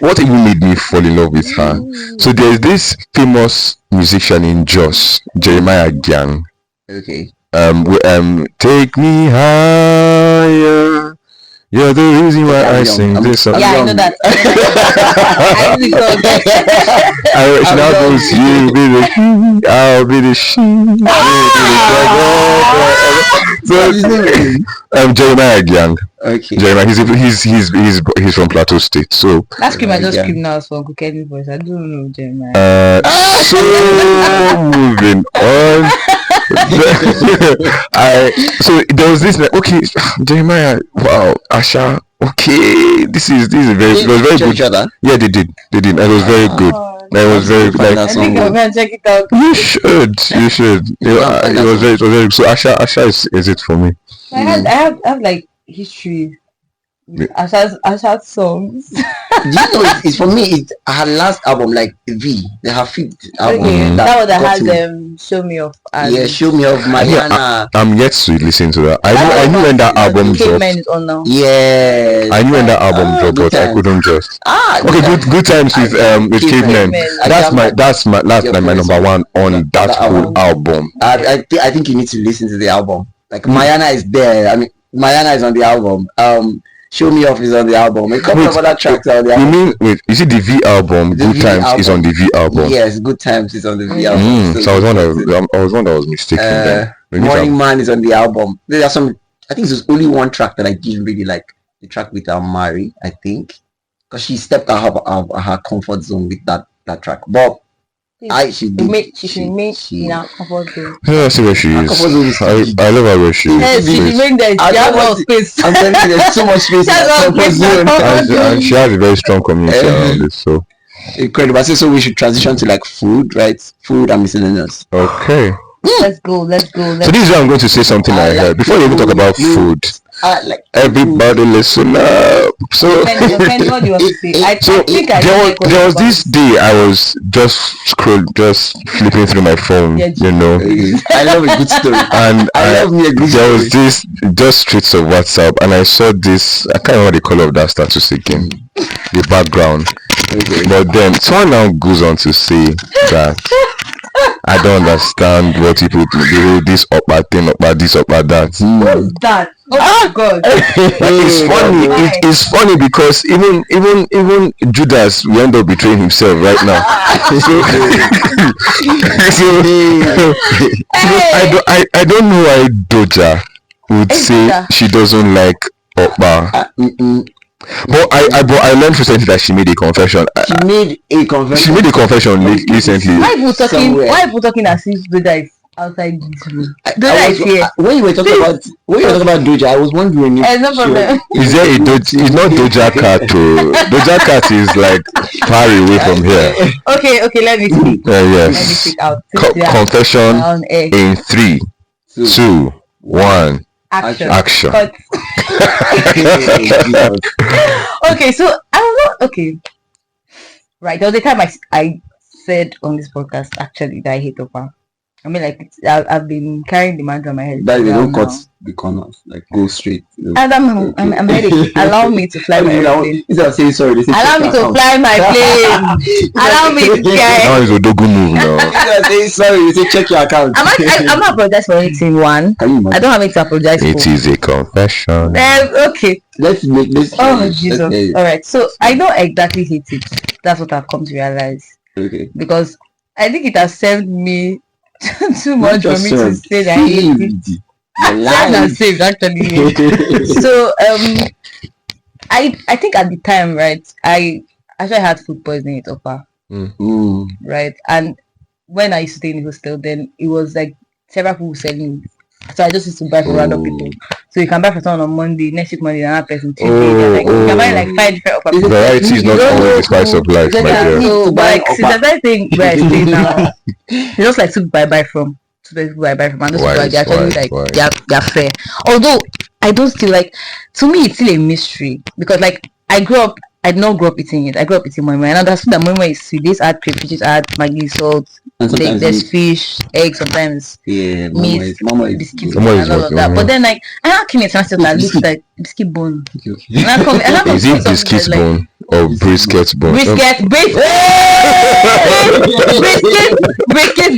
What even made me fall in love with her? So there's this famous musician in Jos, Jeremiah Gang. Okay. Take me higher. You're the reason why I sing this song. Yeah, I know that. I really thought She now goes, you be the he, I'll be the she. So, Jeremiah Young. Okay. Jeremiah, he's from Plateau State. So that scream I just screamed now from Keni's voice. I don't know Jeremiah. So moving on. So there was this okay, Jeremiah, wow, Asha, okay, this is very, it was very good. Yeah, they did, and it was very good. It was very good. I think I'm gonna check it out. You should. It was very good. So Asha is it for me. I have like history. Asha's songs. Do you know it's for me? It's her last album, like V. They have fifth album. Okay, that one that has Show Me Off. Yeah, Show Me Off, Mariana. I'm yet to listen to that. I knew when that album dropped. Yeah. I knew when that album dropped, but I couldn't just. Okay, good times with Cavemen. That's my number one on that whole album. I think you need to listen to the album. Like Mariana is there. I mean, Mariana is on the album. Show Me Off is on the album. A couple of other tracks are on the album. You mean, is it the V album? Good Times is on the V album. Yes, Good Times is on the V album. So I was one that was mistaken then. Morning Man is on the album. There are some. I think there's only one track that I didn't really like. The track with Mari, I think, because she stepped out of her comfort zone with that track. But she should in her comfort zone. Yeah, I see where she is. I love her where she is. Yes, she remained there. She has a lot of space. I'm telling you, there's so much space in her comfort zone. And she has a very strong community around it. So incredible. So we should transition to like food, right? Food and miscellaneous. Okay. Let's go. So this is where I'm going to say something I heard. Before you even talk about food, everybody listen up. So, what do you want to say? There was this day I was just flipping through my phone, you know. I love a good story. And there was this just streets of WhatsApp, and I saw this. I can't remember the color of that status again. The background. But then someone now goes on to say that I don't understand what people do. This up that thing, up that this, up that. What's that? Oh God! It's funny. It's funny because even Judas will end up betraying himself right now. I don't know why Doja would say she doesn't like Okpa. But I learned recently that she made a confession. She made a confession recently. Why people talking as if Doja is outside this room? When you were talking about Doja, I was wondering if no problem. Is there a Doja? It's not Doja Cat. Doja Cat is like far away from here. Okay, let me speak. Yes. Let me speak out. Confession in 3, 2, 1. Action. Okay, so I don't know. Okay, right. There was a time I said on this podcast actually that I hate Okpa. I mean, like I've been carrying the mantra on my head. That they don't cut the corners, like go straight. And I'm heading. Allow me to fly my plane. Instead of saying sorry, allow me to fly my plane. Allow me to fly. Now it's a dogu move now. Instead of saying sorry, you say check your account. I'm not apologize for anything. One, I don't have anything to apologize for. It is a confession. Okay. Let's Oh Jesus! All right. So I don't exactly hate it. That's what I've come to realize. Okay. Because I think it has served me too much for me to say that I hate it. Saved actually. So I think at the time, right, I actually had food poisoning at Okpa. Right, and when I used to stay in the hostel, then it was like several people selling. So I just used to buy for random people. So you can buy for someone on Monday, next week Monday, another person Tuesday. You can buy like 5 different Okpa. Variety is not always the spice of life, my dear. So, but like, since that thing where I stay now, it's just like 2 people I buy from. 2 people I buy from, and those people are actually like they're fair. Although I don't still like. To me, it's still a mystery because like I did not grow up eating it. I grew up eating moi moi, and I understood that moi moi is sweet. This add crayfish, add Maggi, salt. There's fish, eggs, sometimes meat, biscuits, and all of that. But then like I came into myself that looks like biscuit bone. Is it biscuit bone? or brisket bone? Brisket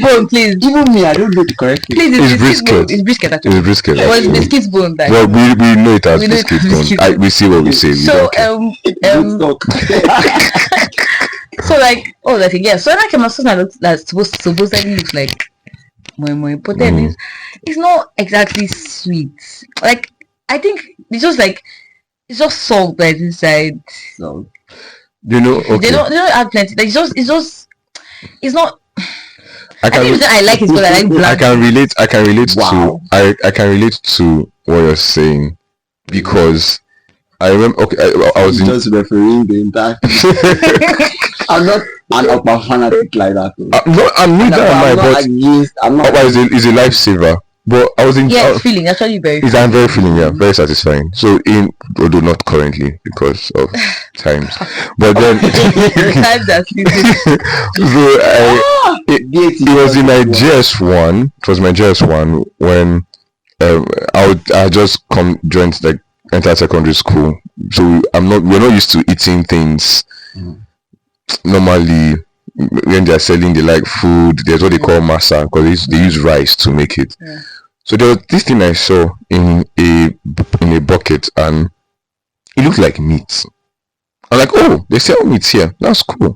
bone, please. Even me, I don't know the correct thing. Please, It's brisket. It's brisket actually. It's brisket. Well, it's biscuit bone. Like, Well, we know it as We know it biscuit as bone. biscuit We see what we say. We so don't care. Good talk. so like that thing, yeah. So like my sister that's supposedly looks like moi, but then it's not exactly sweet. Like I think it's just salt that's inside. So You know, okay. They don't add plenty. Like it's not. I I think I like it, but I like black. I can relate Wow. to I can relate to what you're saying because I remember. Okay, I was in. just refereeing the entire. I'm not an upper fanatic like that. No, I'm neither am I, but I'm not. Upper is a lifesaver. But I was in. Yeah, it's feeling actually very. I'm very feeling, yeah, very satisfying. So although not currently because of times, but then Times are sleeping. so it was in my JS1. It was my JS1 when I just joined like enter secondary school. So we're not used to eating things normally. When they're selling the like food, there's what they call masa because they use rice to make it. Yeah. So there was this thing I saw in a bucket and it looked like meat. I'm like, oh, they sell meat here. That's cool.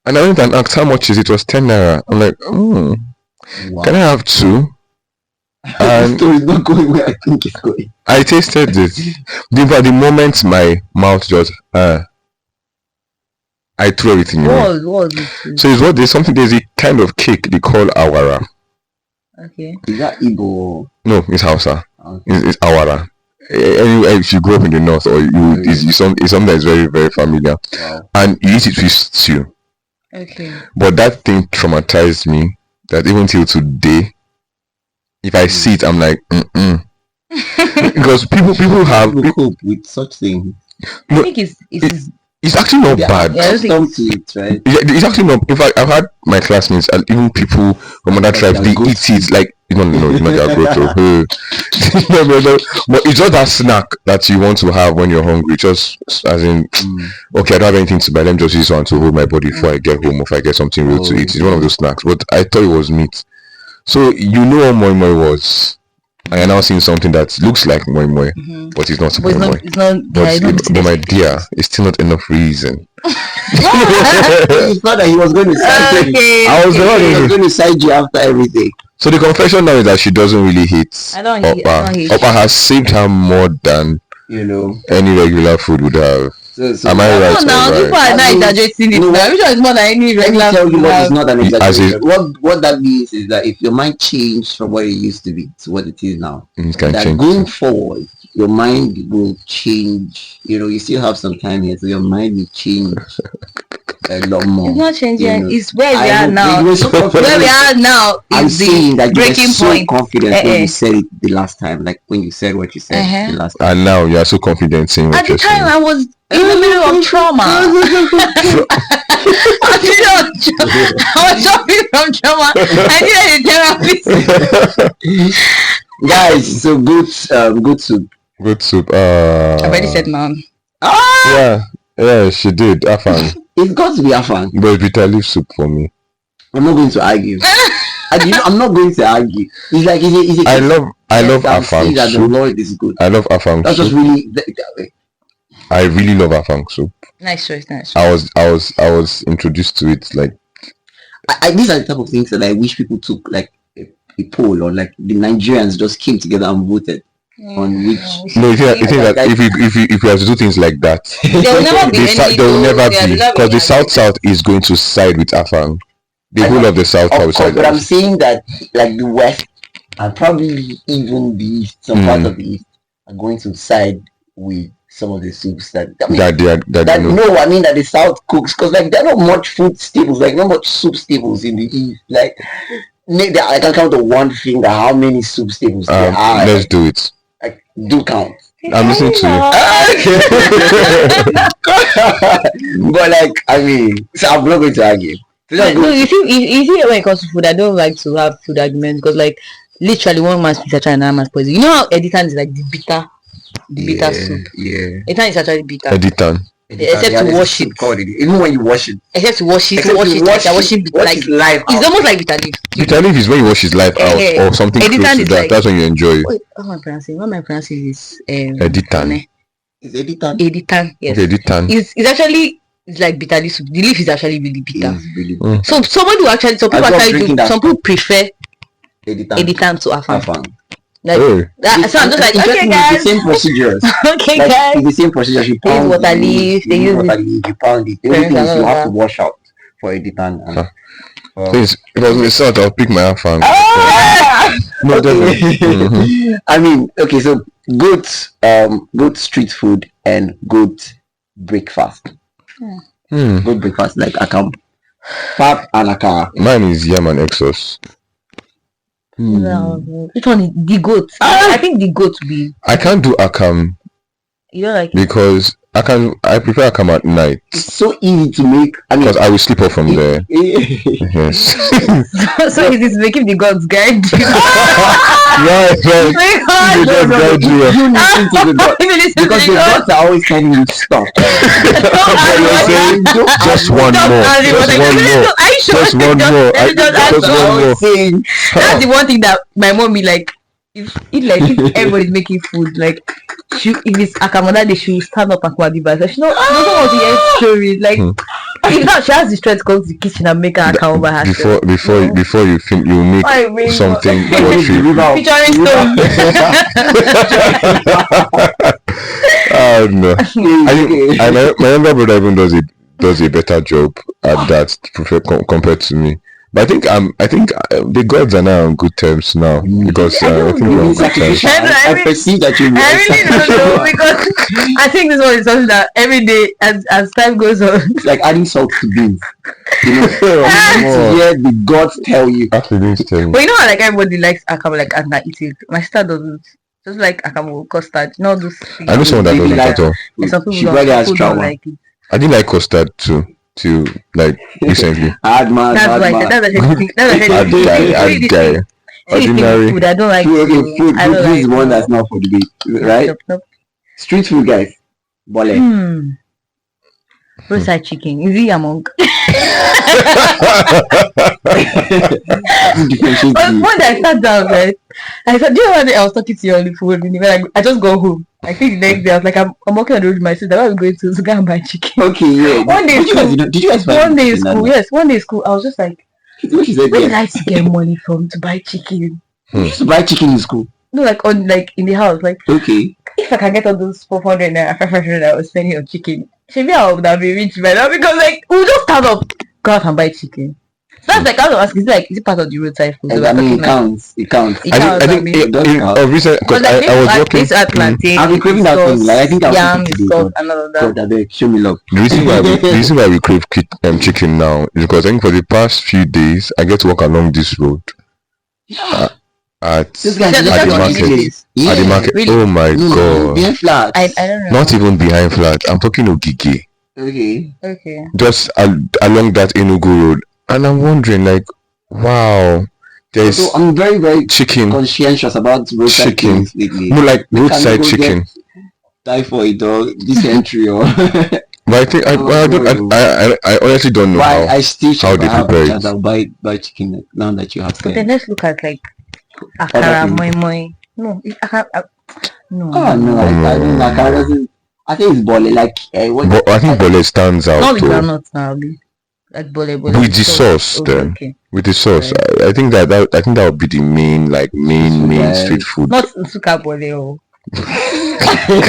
And I went and asked how much is it? It was 10 naira. I'm like, Wow. can I have two? And the story is not going where I think it's going. I tasted it. The moment my mouth just I threw everything away. What was it? So there's a kind of cake they call awara. Okay. Is that Igbo? No, it's Hausa. Okay. It's awara. Anyway, if you grew up in the north or it's something that's very, very familiar. Wow. And you eat it with stew. Okay. But that thing traumatized me that even till today, if I see it, I'm like, because people cope with such things. I think it's actually not bad. Yeah, accustomed to it, right? Yeah, it's actually not. In fact, I've had my classmates and even people from other tribes, they eat it like no, it's not their growth. No. But it's just that snack that you want to have when you're hungry. Just as in, okay, I don't have anything to buy. Let me just use one to hold my body before I get home. If I get something real to eat, it's one of those snacks. But I thought it was meat. So you know what moi moi was. I am now seeing something that looks like moi moi, but it's not moi moi. But my dear, it's still not enough reason. It's not that he was going to side you. He was going to side you after everything. So the confession now is that she doesn't really hate hate Oppa has saved her more than any regular food would have. So am I right? No, now people are not exaggerating it now. Which one is more than any regular food? Let me tell you what is not an exaggeration. What what that means is that if your mind changed from what it used to be to what it is now, that going forward, your mind will change. You still have some time here, so your mind will change a lot more. It's not changing. It's where we are now. Where we are now is the breaking point. Confident when you said it the last time, like when you said what you said the last time. And now you are so confident saying what you're saying. At the time, I was in the middle of trauma. I was suffering from trauma. I needed a therapist. Guys, so good soup. Good soup. I already said mom. Yeah, she did. Afang. It's got to be Afang. But it's bitter leaf soup for me. I'm not going to argue. I'm not going to argue. It's like I love Afang that soup. The Lord is good. I love Afang That's soup. just really. I really love Afang soup. Nice choice. I was introduced to it like. These are the type of things that I wish people took like a poll, or like the Nigerians just came together and voted on which. No, you think that if we have to do things like that, there will never be because the South is going to side with Afang. The whole of the South will side. But I'm saying that like the West and probably even the East, some part of the East are going to side with some of the soups that that the South cooks, because like there are not much food staples, like not much soup staples in the East. Like I can count on one finger how many soup staples there are. Let's do it. Like, do count. I'm listening to you. But like, I mean, so I'm not going to argue. No, you see, when it comes to food, I don't like to have food arguments because, like, literally one man's pizza try another man's poison. You know how Editan is like the bitter soup. Yeah. Editan is actually bitter. Editan. except to wash it. Even when you wash it. Except to wash it, Except wash you it, like you're washing wash it live it's out. almost like bitter leaf. Bitter leaf is when you wash his life out or something close Editan to is that. like- That's when you enjoy it. Wait, what am I pronouncing? What am I pronouncing is Editan. Is editan? Editan, yes. Okay, editan. It's actually like bitter leaf soup. The leaf is actually really bitter. It's really So some people actually grew up drinking that some people prefer editan. editan to afang. Afang. Like so I'm just like, okay It's guys. the same procedures. Okay Like, guys. it's the same procedures. You They use pound water the leaf, they you use water leaf, you pound it. The only thing is you have to wash out for editan. Please, because we sort I'll pick my afang. No, Okay. I mean, okay, so good street food and good breakfast. Good breakfast like akam, pap and akara. Mine is yam and exos. Which one is the goat? I think the goat will be. I can't do akam You don't like it? because I prefer akam at night It's so easy to make. I mean, because I will sleep off from there. Yes. So it is making the gods guide you. right. My They God. just guide you. you listen to the gods Even listen to because the gods are always telling you stuff. But you're saying just one more. Just one more. Just one more. Just one more. Saying, That's the one thing that my mom be like. If everybody's making food, like if it's akamada, they should stand up and quadriba. So she doesn't want to hear stories. Like if not, she has the strength to go to the kitchen and make her akama by herself. Before you think you make something poetry. Featuring stone. Oh no! My younger brother even does a better job at that compared to me. But I think the gods are now on good terms now because I think we're on good terms. I perceive that you. I really don't know because I think this one is something that every day as time goes on. It's like adding salt to beans. You know, to hear the gods tell you. But you know how like everybody likes akam like and I eat it. My sister doesn't. Just like akam with custard. You know those things. I know someone that doesn't at all. And some She people probably has don't trauma. like it. I didn't like custard too till like recently. Hard man. That's why I said that's Hard guy. Ordinary. Food. I don't like Food, okay, food. I don't This is like one that's not for debate, right? Nope. Street food, guys. Bole. Roadside chicken. Is it among? Differentiate But you. one day I sat down, right? I said, do you know one day I was talking to you on the phone? When I just go home. I think the next day I was like, I'm walking on the road with my sister. Where are we going to go and buy chicken? Okay, yeah. One day Did you guys buy One day in chicken school, that yes. One day in school, I was just like, night? She said, where did yes. I to get money from to buy chicken? You used to buy chicken in school. No, like in the house. Like Okay. if I can get all those 400 naira, 500 I was spending on chicken, maybe I would have been rich by now because like we'll just stand up, go out and buy chicken. So that's like I was asking, is it part of the roadside food? I mean, it counts. It counts. I think recent because I was working. I've been craving that thing. Like I think I'll yam, today. sauce, and all of that. God, I beg, show me love. The reason why we crave chicken now is because I think for the past few days I get to walk along this road. At This guy at the market. At the market. Really? Oh my god. Behind flat. I don't know. Not even behind flat. I'm talking Ogige. Okay. Just along that Enugu road. And I'm wondering like, wow, there's So I'm very, very chicken. conscientious about roadside Chicken. things lately. No, like We roadside can go chicken. Die for it or this entry or. But I think I honestly don't know But how. I still how they have prepare a it. chance. I'll buy chicken now that you have But then said. let's look at like akara, things. moi moi. No, no. Oh no, I don't like. I doesn't. I think it's bole. Like what? But I think Bole stands out Not the though. groundnuts now. Like bole. With the sauce then. Okay. With the sauce, I think that would be the main street food. Not suka bole. Oh. You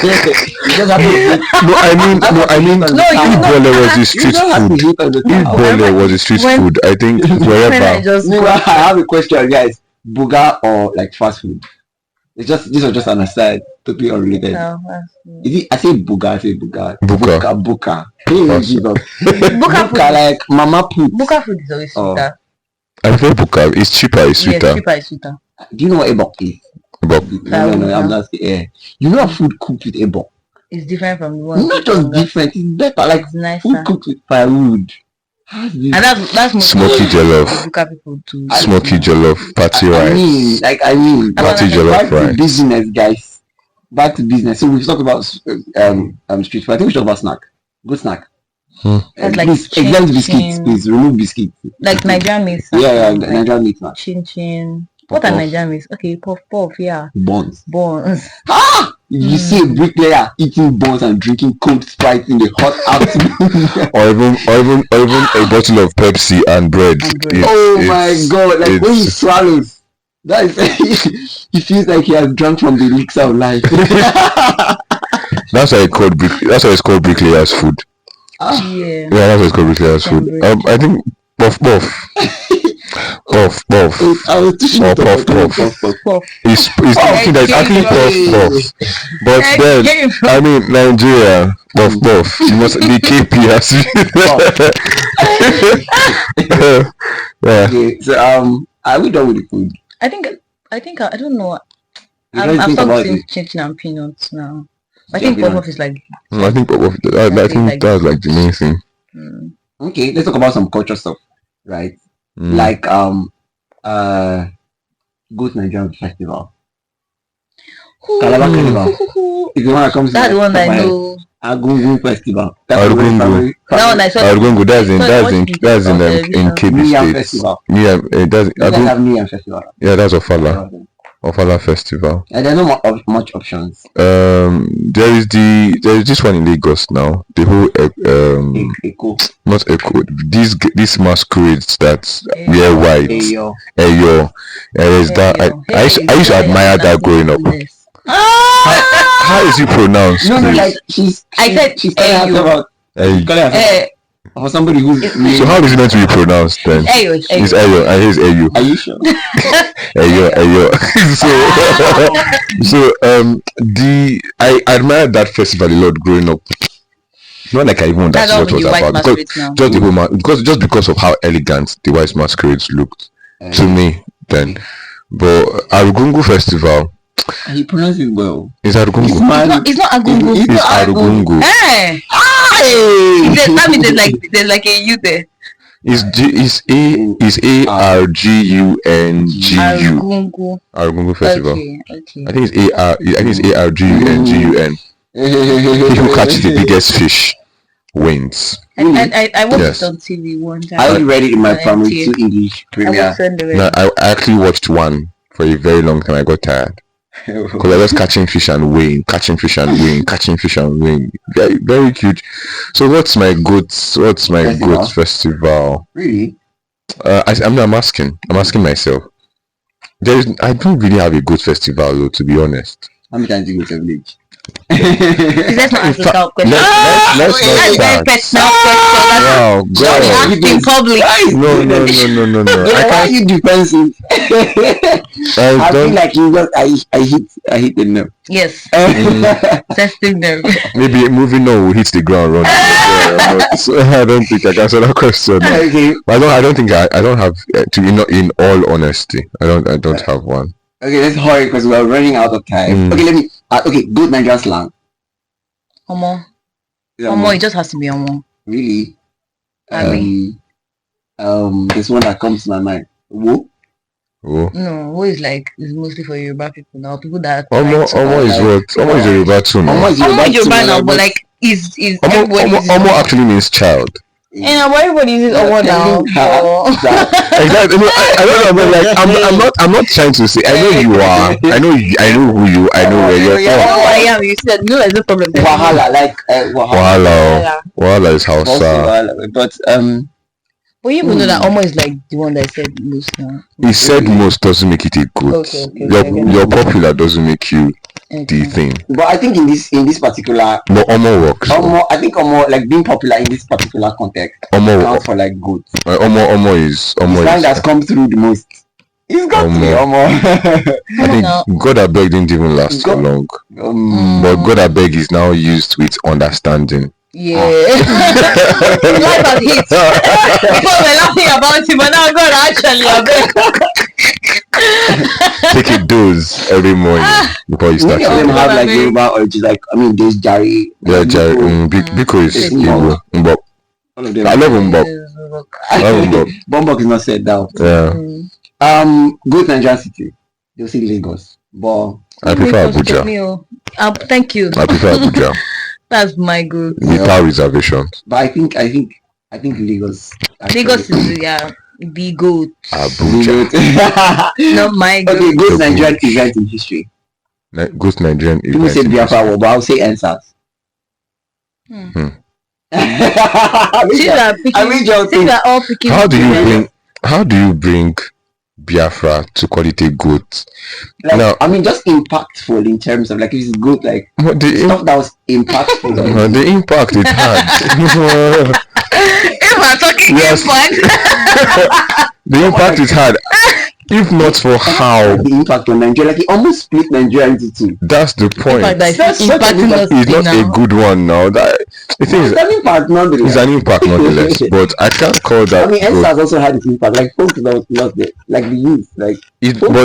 just have to. No, I mean, No, if Bole was the You street don't have to food, hit on the if thing. Bole was the street when- food, I think When I wherever. just No, I have a question, guys. Buga or like fast food? It's just this was just an aside, totally unrelated. No, Is it? I say buga. I say buga. Buka. Buka. Can you Fast. give up? Buka Buka like mama put. Buka food is always Oh. sweeter. I prefer Buka. It's cheaper. It's Yes, sweeter. cheaper is sweeter. Do you know what ebok is? But No, I'm not. Yeah. You know food cooked with ebok. It's different from the one. Not just different. It's better. Like It's nicer. food cooked with firewood. How's this? And that's most smoky jollof, Buka people too. smoky jollof, party I mean, rice. back Party jollof to rice. business, guys. Back to business. So we've talked about street food. I think we should talk about snack. Good snack. That's like exempt biscuits, please remove biscuits. Like Nigerian meat. Yeah, Nigerian meat snack. Chin. What are Nigerian meats? Okay, puff, yeah. Buns. You see a bricklayer eating buns and drinking cold Sprite in the hot afternoon. or even a bottle of Pepsi and bread. My god! Like when he swallows, that is he feels like he has drunk from the elixir of life. That's why it's called bricklayer's food. Yeah, that's why it's called bricklayer's food. I think puff. Puff. I was too sure puff. It's something that's actually puff. But then, I mean, Nigeria, puff. You must be KP as yeah. Okay, so are we done with the food? I think I don't know. I've stopped seeing chinchin and peanuts now. I think puff is like. I think puff. I think that's like the main thing. Okay, let's talk about some culture stuff, right? Like Good Nigerian Festival. Calabar Carnival. If you want to come to that's the one I know. Agungun Festival. Agungun. Agungun. That's in Keni State. Festival. Have New Year Festival. Yeah, that's Ofala Festival. And there's not much options. There is this one in Lagos now. The whole Echo. Not Echo. These masquerades that wear white. Eyo. There's that. I used to admire that growing up. How is it pronounced? No, like she's talking about. For somebody who's so how is it meant to be pronounced then? Eyo. It's Eyo. I hear Eyo. Are you sure? Eyo. so I admired that festival a lot growing up. Not like I even understood what it was about because because of how elegant the white masquerades looked to me then. But Arugungu Festival. He pronounced it well. It's Arugungu. It's not Agungu. It's Arugungu. That means there's like a U there. Is ARGUNGU. Arugungu Festival. Okay. I think it's ARGUNGUN. He who catches the biggest fish wins. I watched it on TV one time. I already read it in my primary 2 English premiere. No, I actually watched one for a very long time. I got tired. Because I was catching fish and weighing. Very, very cute. So what's my goats festival? Really? I'm asking myself. I don't really have a good festival though, to be honest. How many times do you go to village? Let's not ask yourself questions. Let's that's very personal question. Wow, don't ask in public. No. Why are you defensive? I feel like you just I hit the nerve. Yes. Testing them. Maybe moving on will hit the ground running. So I don't think I can answer that question. Okay. I don't think I don't have to be in all honesty. I don't have one. Okay, let's hurry because we are running out of time. Okay, let me. Good Nigerian slang. Omo, it just has to be Omo. Really? This one that comes to my mind. Wo? No, Wo is mostly for Yoruba people now. People that. Omo is what? Omo is Yoruba too now. Omo is Yoruba now, but is Omo actually means child. Yeah, but everybody uses Omo now. Exactly. I don't know, but I'm not trying to say. I know you are. I know who you. I know where you're from. I am. You said no, there's no problem. Wahala, Wahala is Hausa. But But you even know that Omo is like the one that said most now. He said most doesn't make it a good. Okay. Your popular doesn't make you the thing. But I think in this particular. But Omo works. I think Omo like being popular in this particular context. Omo counts for like good. Omo is. The slang that's come through the most. It's got to be Omo. I think God Abeg didn't even last so long. But God Abeg is now used with understanding. Yeah. Life has hit. People were laughing about it, but now God actually take a dose every morning before you start. Many of them have like Yoruba origins, there's Jari. Yeah, Jari. Biko is Igbo. Mbok. All of them. I love Mbok. Bombok is not said down. Yeah. Good Nigerian city. They'll say Lagos. But I prefer Abuja. Thank you. I prefer Abuja. That's my goat. Without reservations. But I think Lagos. Lagos is the goat. Abuja. Not my goat. Okay, goat Nigerian event in history. Goat Nigerian event. People say Biafra, but I'll say answers. How do you bring Biafra to call it a goat? Like, now, I mean, just impactful in terms of like if it's good, like stuff that was impactful. The impact it had. If we're talking impact, the impact it had. If not for how the impact on Nigeria, like it almost split Nigeria into two. That's the point. It's not a good one now. That the thing is, an impact nonetheless. It's an impact nonetheless. But I can't call that. I mean, NSAS also had its impact. Like folks that lost it, like the youth, like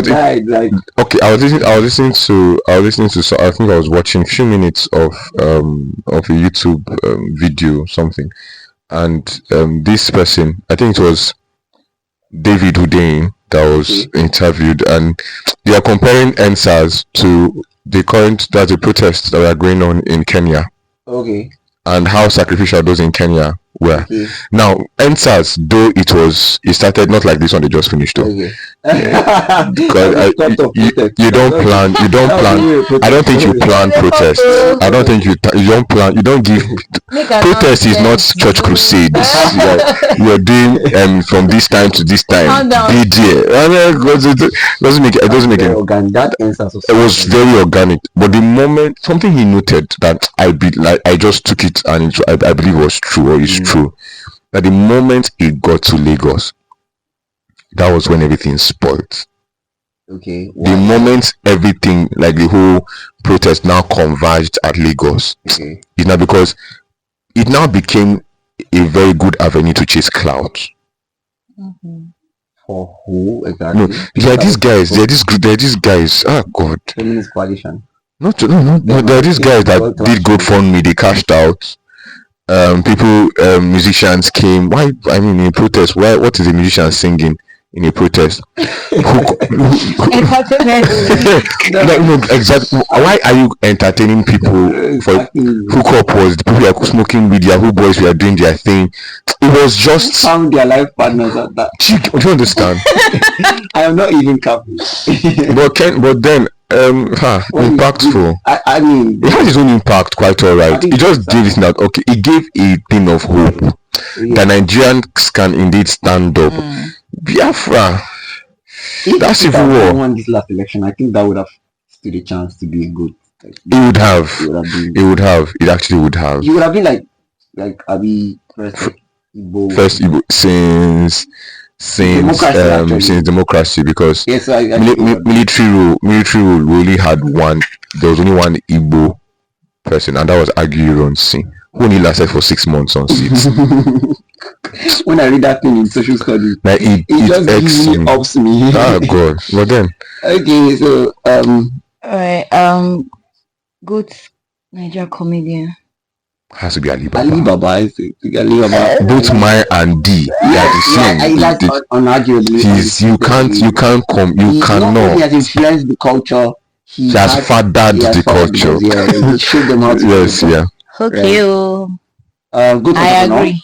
died. Like okay, I was listening to. So I think I was watching a few minutes of a YouTube video something, and this person, I think it was David Hudain, that was interviewed, and they are comparing NSAS to the protests that are going on in Kenya. Okay. And how sacrificial those in Kenya were. Okay. Now, NSAS, though it started not like this one they just finished though. Okay. Because you don't plan. I don't think you plan protests. I don't think you don't plan. You don't give protest is not church crusades. You're doing from this time to this time. It doesn't make it organic. That it was very organic. But the moment something he noted that I just took it and I believe it was true or is true, that the moment it got to Lagos, that was when everything spoiled. Okay. Wow. The moment everything, like the whole protest now converged at Lagos, is now because it now became a very good avenue to chase clout. For who exactly? No, there are these guys. There are these guys. Oh God. Feminist coalition. No. There are these guys that did GoFundMe. They cashed out. People, musicians came. Why? I mean, in protest. Why? What is a musician singing in a protest? No, exactly. Why are you entertaining people? For hookup was the people who are smoking with their boys were doing their thing. It was just found their life partners at that. Do you understand? I am not even couple. but then impactful. I mean, it has its own impact. Quite all right. It just gave it that. Okay, it gave a thing of hope that Nigerians can indeed stand up. Biafra. That's civil war. Won this last election, I think that would have stood a chance to be a good. It would have. It actually would have. You would have been like Abi first Igbo since democracy, because military rule we only had one. There was only one Igbo person, and that was Aguiyi, who only lasted for 6 months on seats. When I read that thing in social studies, like it just really ups me. Oh God! Well then. Okay, so alright, good Nigeria comedian. Has to be Alibaba. Alibaba. Both mine and D. They are the same. That's unarguably. You cannot. He has influenced the culture. He has fathered the culture. He showed them how to. Yes, yeah. Okay. Good. I agree.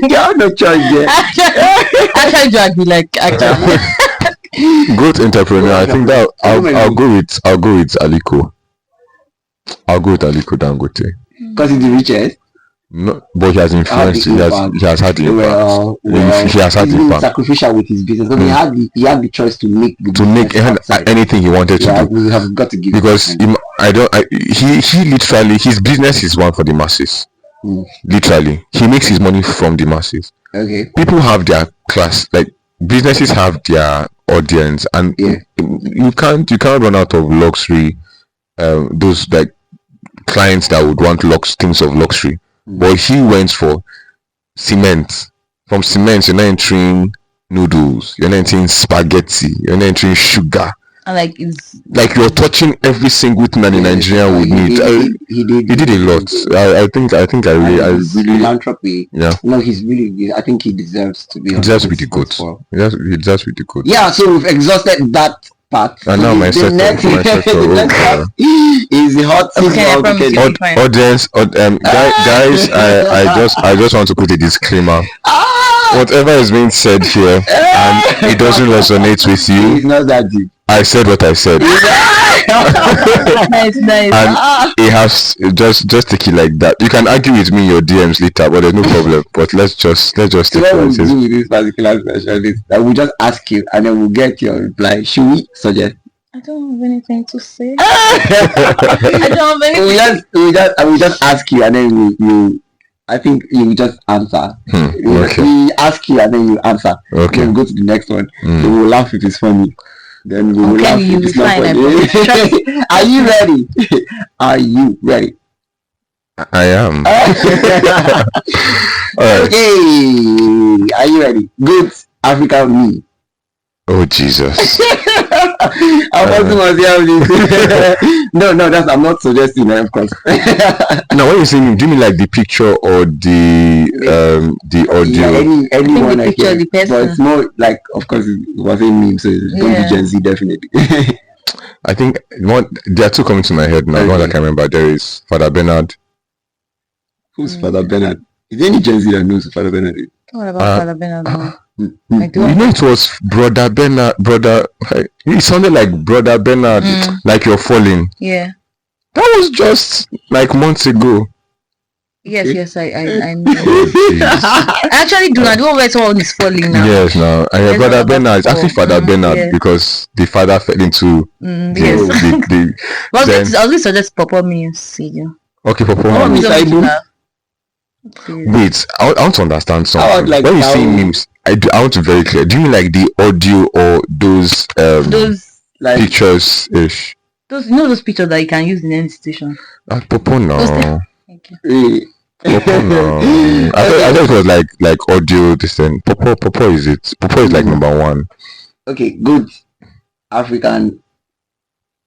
You have no choice there. I tried to be like actually. Good entrepreneur. I think that I'll go with Aliko. I'll go with Aliko Dangote. Because he's the richest. No, but he has influenced. He has had the impact. He has had the impact. Sacrificial with his business. He had the choice to make anything he wanted to do. We have got to give. Because he literally, his business is one for the masses. Literally, he makes his money from the masses. Okay. People have their class, like businesses have their audience, and you can't run out of luxury. Those like clients that would want things of luxury. But he went for cement. From cement, you're not entering noodles, you're not entering spaghetti, you're not entering sugar. And like you're touching every single thing that a Nigerian would need. He did a lot. I think I really philanthropy. Yeah. No, he's really. I think he deserves to be. He deserves to be the goat. He deserves to be the goat. Yeah. So we've exhausted that part. And now my setup, the next part is the hot seat Okay, I of promise Keni. you'll be fine. Audience, guys, I just want to put a disclaimer. Whatever is being said here, and it doesn't resonate with It's you, not that deep. I said what I said, Nice. and it has just take it like that. You can argue with me in your DMs later, but there's no problem. But let's just So take what what we'll it is. do with this particular session is that we'll just ask you and then we'll get your reply. Should we suggest? I don't have anything to say. I don't have anything. we'll just ask you and then I think you will just answer. Okay. We ask you and then you answer. Okay. Then we'll go to the next one. Then we'll laugh if it's funny. Then we will Okay, laugh if you'll it's be not fine, funny. Are you ready? Are you ready? I am. Alright. Okay. Are you ready? Good African me. Oh Jesus. I wasn't gonna say No, I'm not suggesting that, of course. Now, when you say meme, do you mean like the picture or the audio? Yeah, anyone the I picture, hear. the person. But it's more like, of course, it was a meme, so it's going to be Gen Z definitely. I think there are two coming to my head now. Okay. One I can remember. There is Father Bernard. Who's Father Bernard? Is there any Gen Z that knows who Father Bernard is? What about Father Bernard? I do. You know, it was Brother Bernard. It sounded like Brother Bernard, like you're falling. Yeah. That was just like months ago. Yes, I know. I actually do not. The one where someone is falling now. Yes, now and your brother Bernard is actually Father Bernard yes. because the father fell into Yes. I was going to suggest Papa means. Okay, Papa. Papa means Wait, I want to understand something. Like when you say memes, I want to be very clear. Do you mean like the audio or those like pictures ish? Those those pictures that you can use in any situation. Popo no. Thank you. Popo no. I thought it was like audio this thing. Popo is it? Popo is like number one. Okay, good African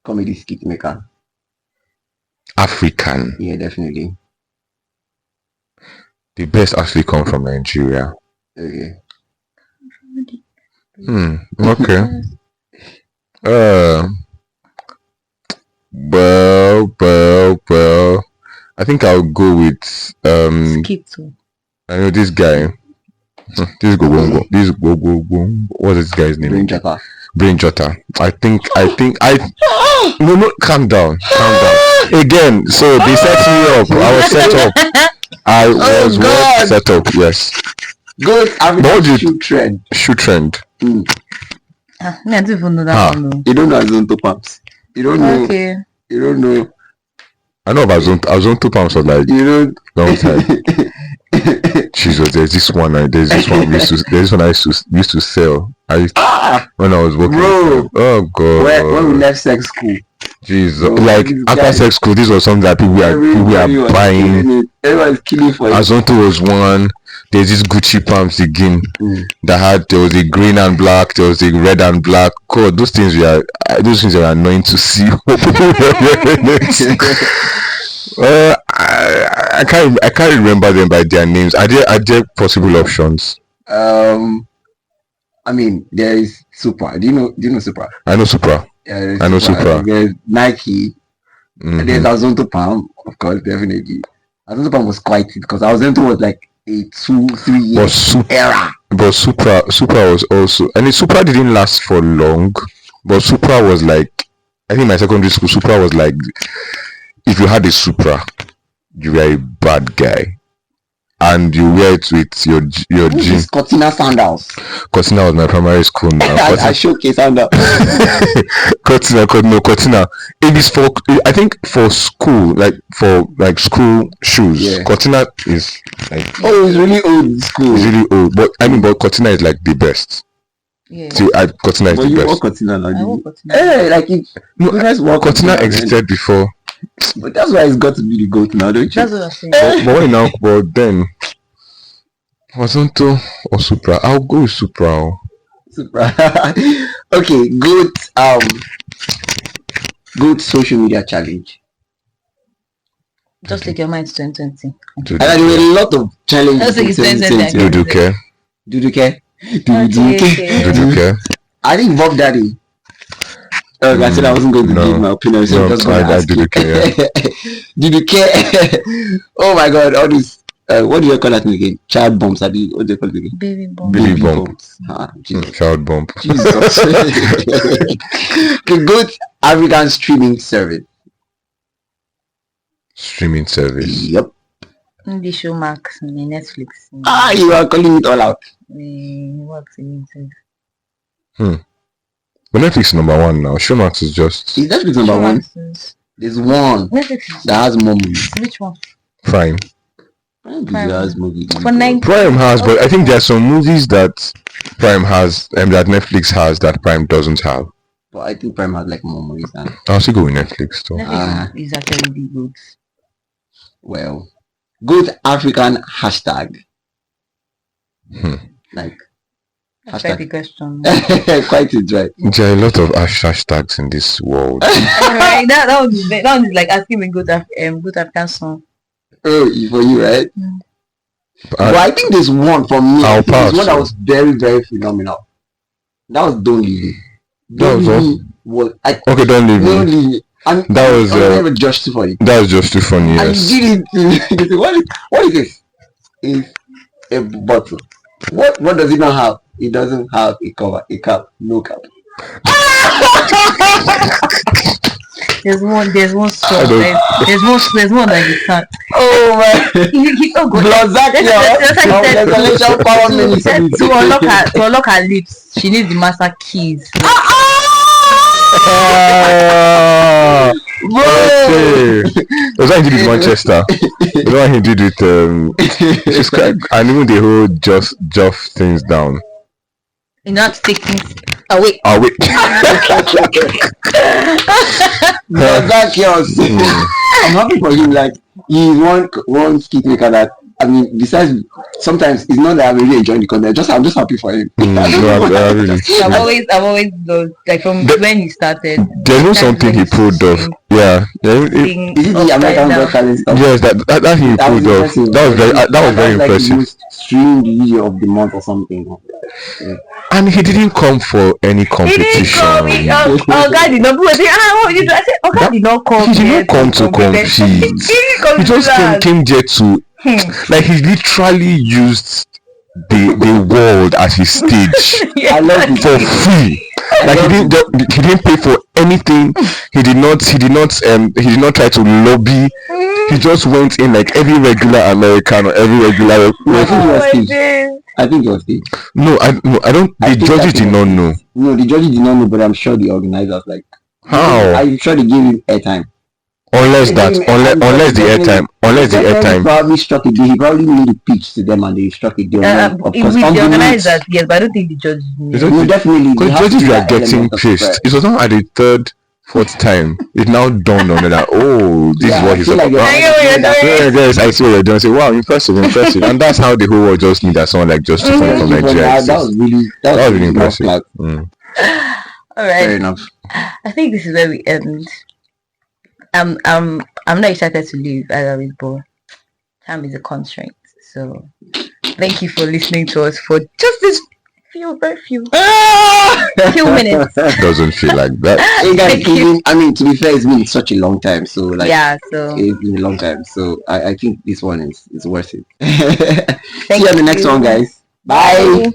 comedy skit maker. African. Yeah, definitely. The best actually come from Nigeria. Okay. Okay. Well. I think I'll go with Skito. I know this guy. This go. What's this guy's name? Brain Jotter. I think no, calm down. Again, so they set me up. I was set up. I was well set up, yes. Good African shoe trend. I don't even know that one. You don't know Azonto Pumps. You don't know. Okay. You don't know. I know about Azonto Pumps for like long time. Jesus, there's this one I used to sell. When I was working. Bro. Oh god. When we left sex school. Jesus, bro, like after sex school, this was something that people are buying. Everyone's killing for it. Azonto was one. There's this Gucci pumps again there was a green and black, there was a red and black. God, those things are annoying to see. I can't remember them by their names. Are there possible options? I mean, there is Supra. Do you know Supra? I know Supra. Yeah, I know Supra. There's Nike. And there's Azonto Palm, of course, definitely. Azonto Palm was quite it because Azonto was like a 2-3 year era. But Supra was also, and Supra didn't last for long. But Supra was like, I think my secondary school Supra was like, if you had a Supra, you were a bad guy, and you wear it with your jeans. Cortina sandals. Cortina was my primary school now. I showcase sandals. Cortina. It is for, I think, for school, like for school shoes. Yeah. Cortina is like, it's really old school. It's really old, but Cortina is like the best. Yeah. See, Cortina is but the you best. wore Cortina now. I wore Cortina. Hey, like you Cortina existed before. But that's why it's got to be the GOAT now, don't you? That's what I'm saying. But then Azonto or Supra? I'll go with Supra. Supra. Okay, good social media challenge. Just take your mind to 2020. And there were a lot of challenges. Duduke. Duduke. Duduke. I think Bob Daddy. I said I wasn't going to give my opinion, so I'm just going to ask did you. care. Did you care? Oh my God! All this. What do you call that thing again? Child bombs. What do you call it again? Baby bump. Baby bump. bombs. Jesus. Child bump. Jesus. Okay, good African streaming service. Streaming service. Yep. The show Max, Netflix. You are calling it all out. What's it? But Netflix is number one now. Showmax is just Is Netflix number one? There's one Netflix. that has more movies. Which one? Prime. Prime has movies. For 9. Prime has, but I think there are some movies that Prime has and that Netflix has that Prime doesn't have. But I think Prime has like more movies than. I'll still go with Netflix though. Netflix is actually the good. Well, good African hashtag. Like That's quite the question. quite it, right? There are a lot of hashtags in this world. Right, that was like asking me good African song. Oh, for you, right? But I think there's one for me. I'll pass. There's one that was very, very phenomenal. That was Don't Leave Me. Don't Leave Me was okay, Don't Leave Don't Me. Leave Me. And That was never just too funny. that was just too funny. And Yes. he did it. What is this? It's a bottle. What does it not have? It doesn't have a cover, a cap, no cap. There's one song. There's one that he can't. Oh man. To unlock her lips, she needs the master keys. Okay. That's what he did with Manchester. That's what he did with it's quite, and even the whole just things down. You know, to take things away. Wait. I'm happy for him. Like he's one skit maker that I mean. Besides, sometimes it's not that I really enjoying the content. I'm just happy for him. Really. I've always loved, like from when he started. There's no something he pulled off. Yeah. Is it the American Got Talent stuff? Yes, that he pulled off. That was very impressive. Like the most streamed video of the month or something. Yeah. And he didn't come for any competition. God did not do it. What did you do? I said, God did not come. He did not come to compete. He just came there to like he literally used the world as his stage. I love it for free. Like he didn't pay for anything. He did not try to lobby. He just went in like every regular American or every regular. I think it was staged. No, I don't. The judges did not know. No, the judges did not know, but I'm sure the organizers like. How? I'm sure they gave him airtime. Unless the airtime probably struck a deal. He probably made a pitch to them and they struck a deal. With the organizers, yes, but I don't think the judges knew. No, definitely. Because judges were getting pissed. It was not at the third, fourth time. It now dawned on me that this is what he's about. Yes, I see what you're doing. I say, wow, impressive. And that's how the whole world just knew that someone like Just Too Funny from Nigeria. That was really impressive. All right. Fair enough. I think this is where we end. I'm not excited to leave either way, but time is a constraint. So thank you for listening to us for just this very few minutes. Doesn't feel like that. I mean, to be fair, it's been such a long time. So like, so it's been a long time. So I think this one is worth it. See you on the next one, guys. Bye.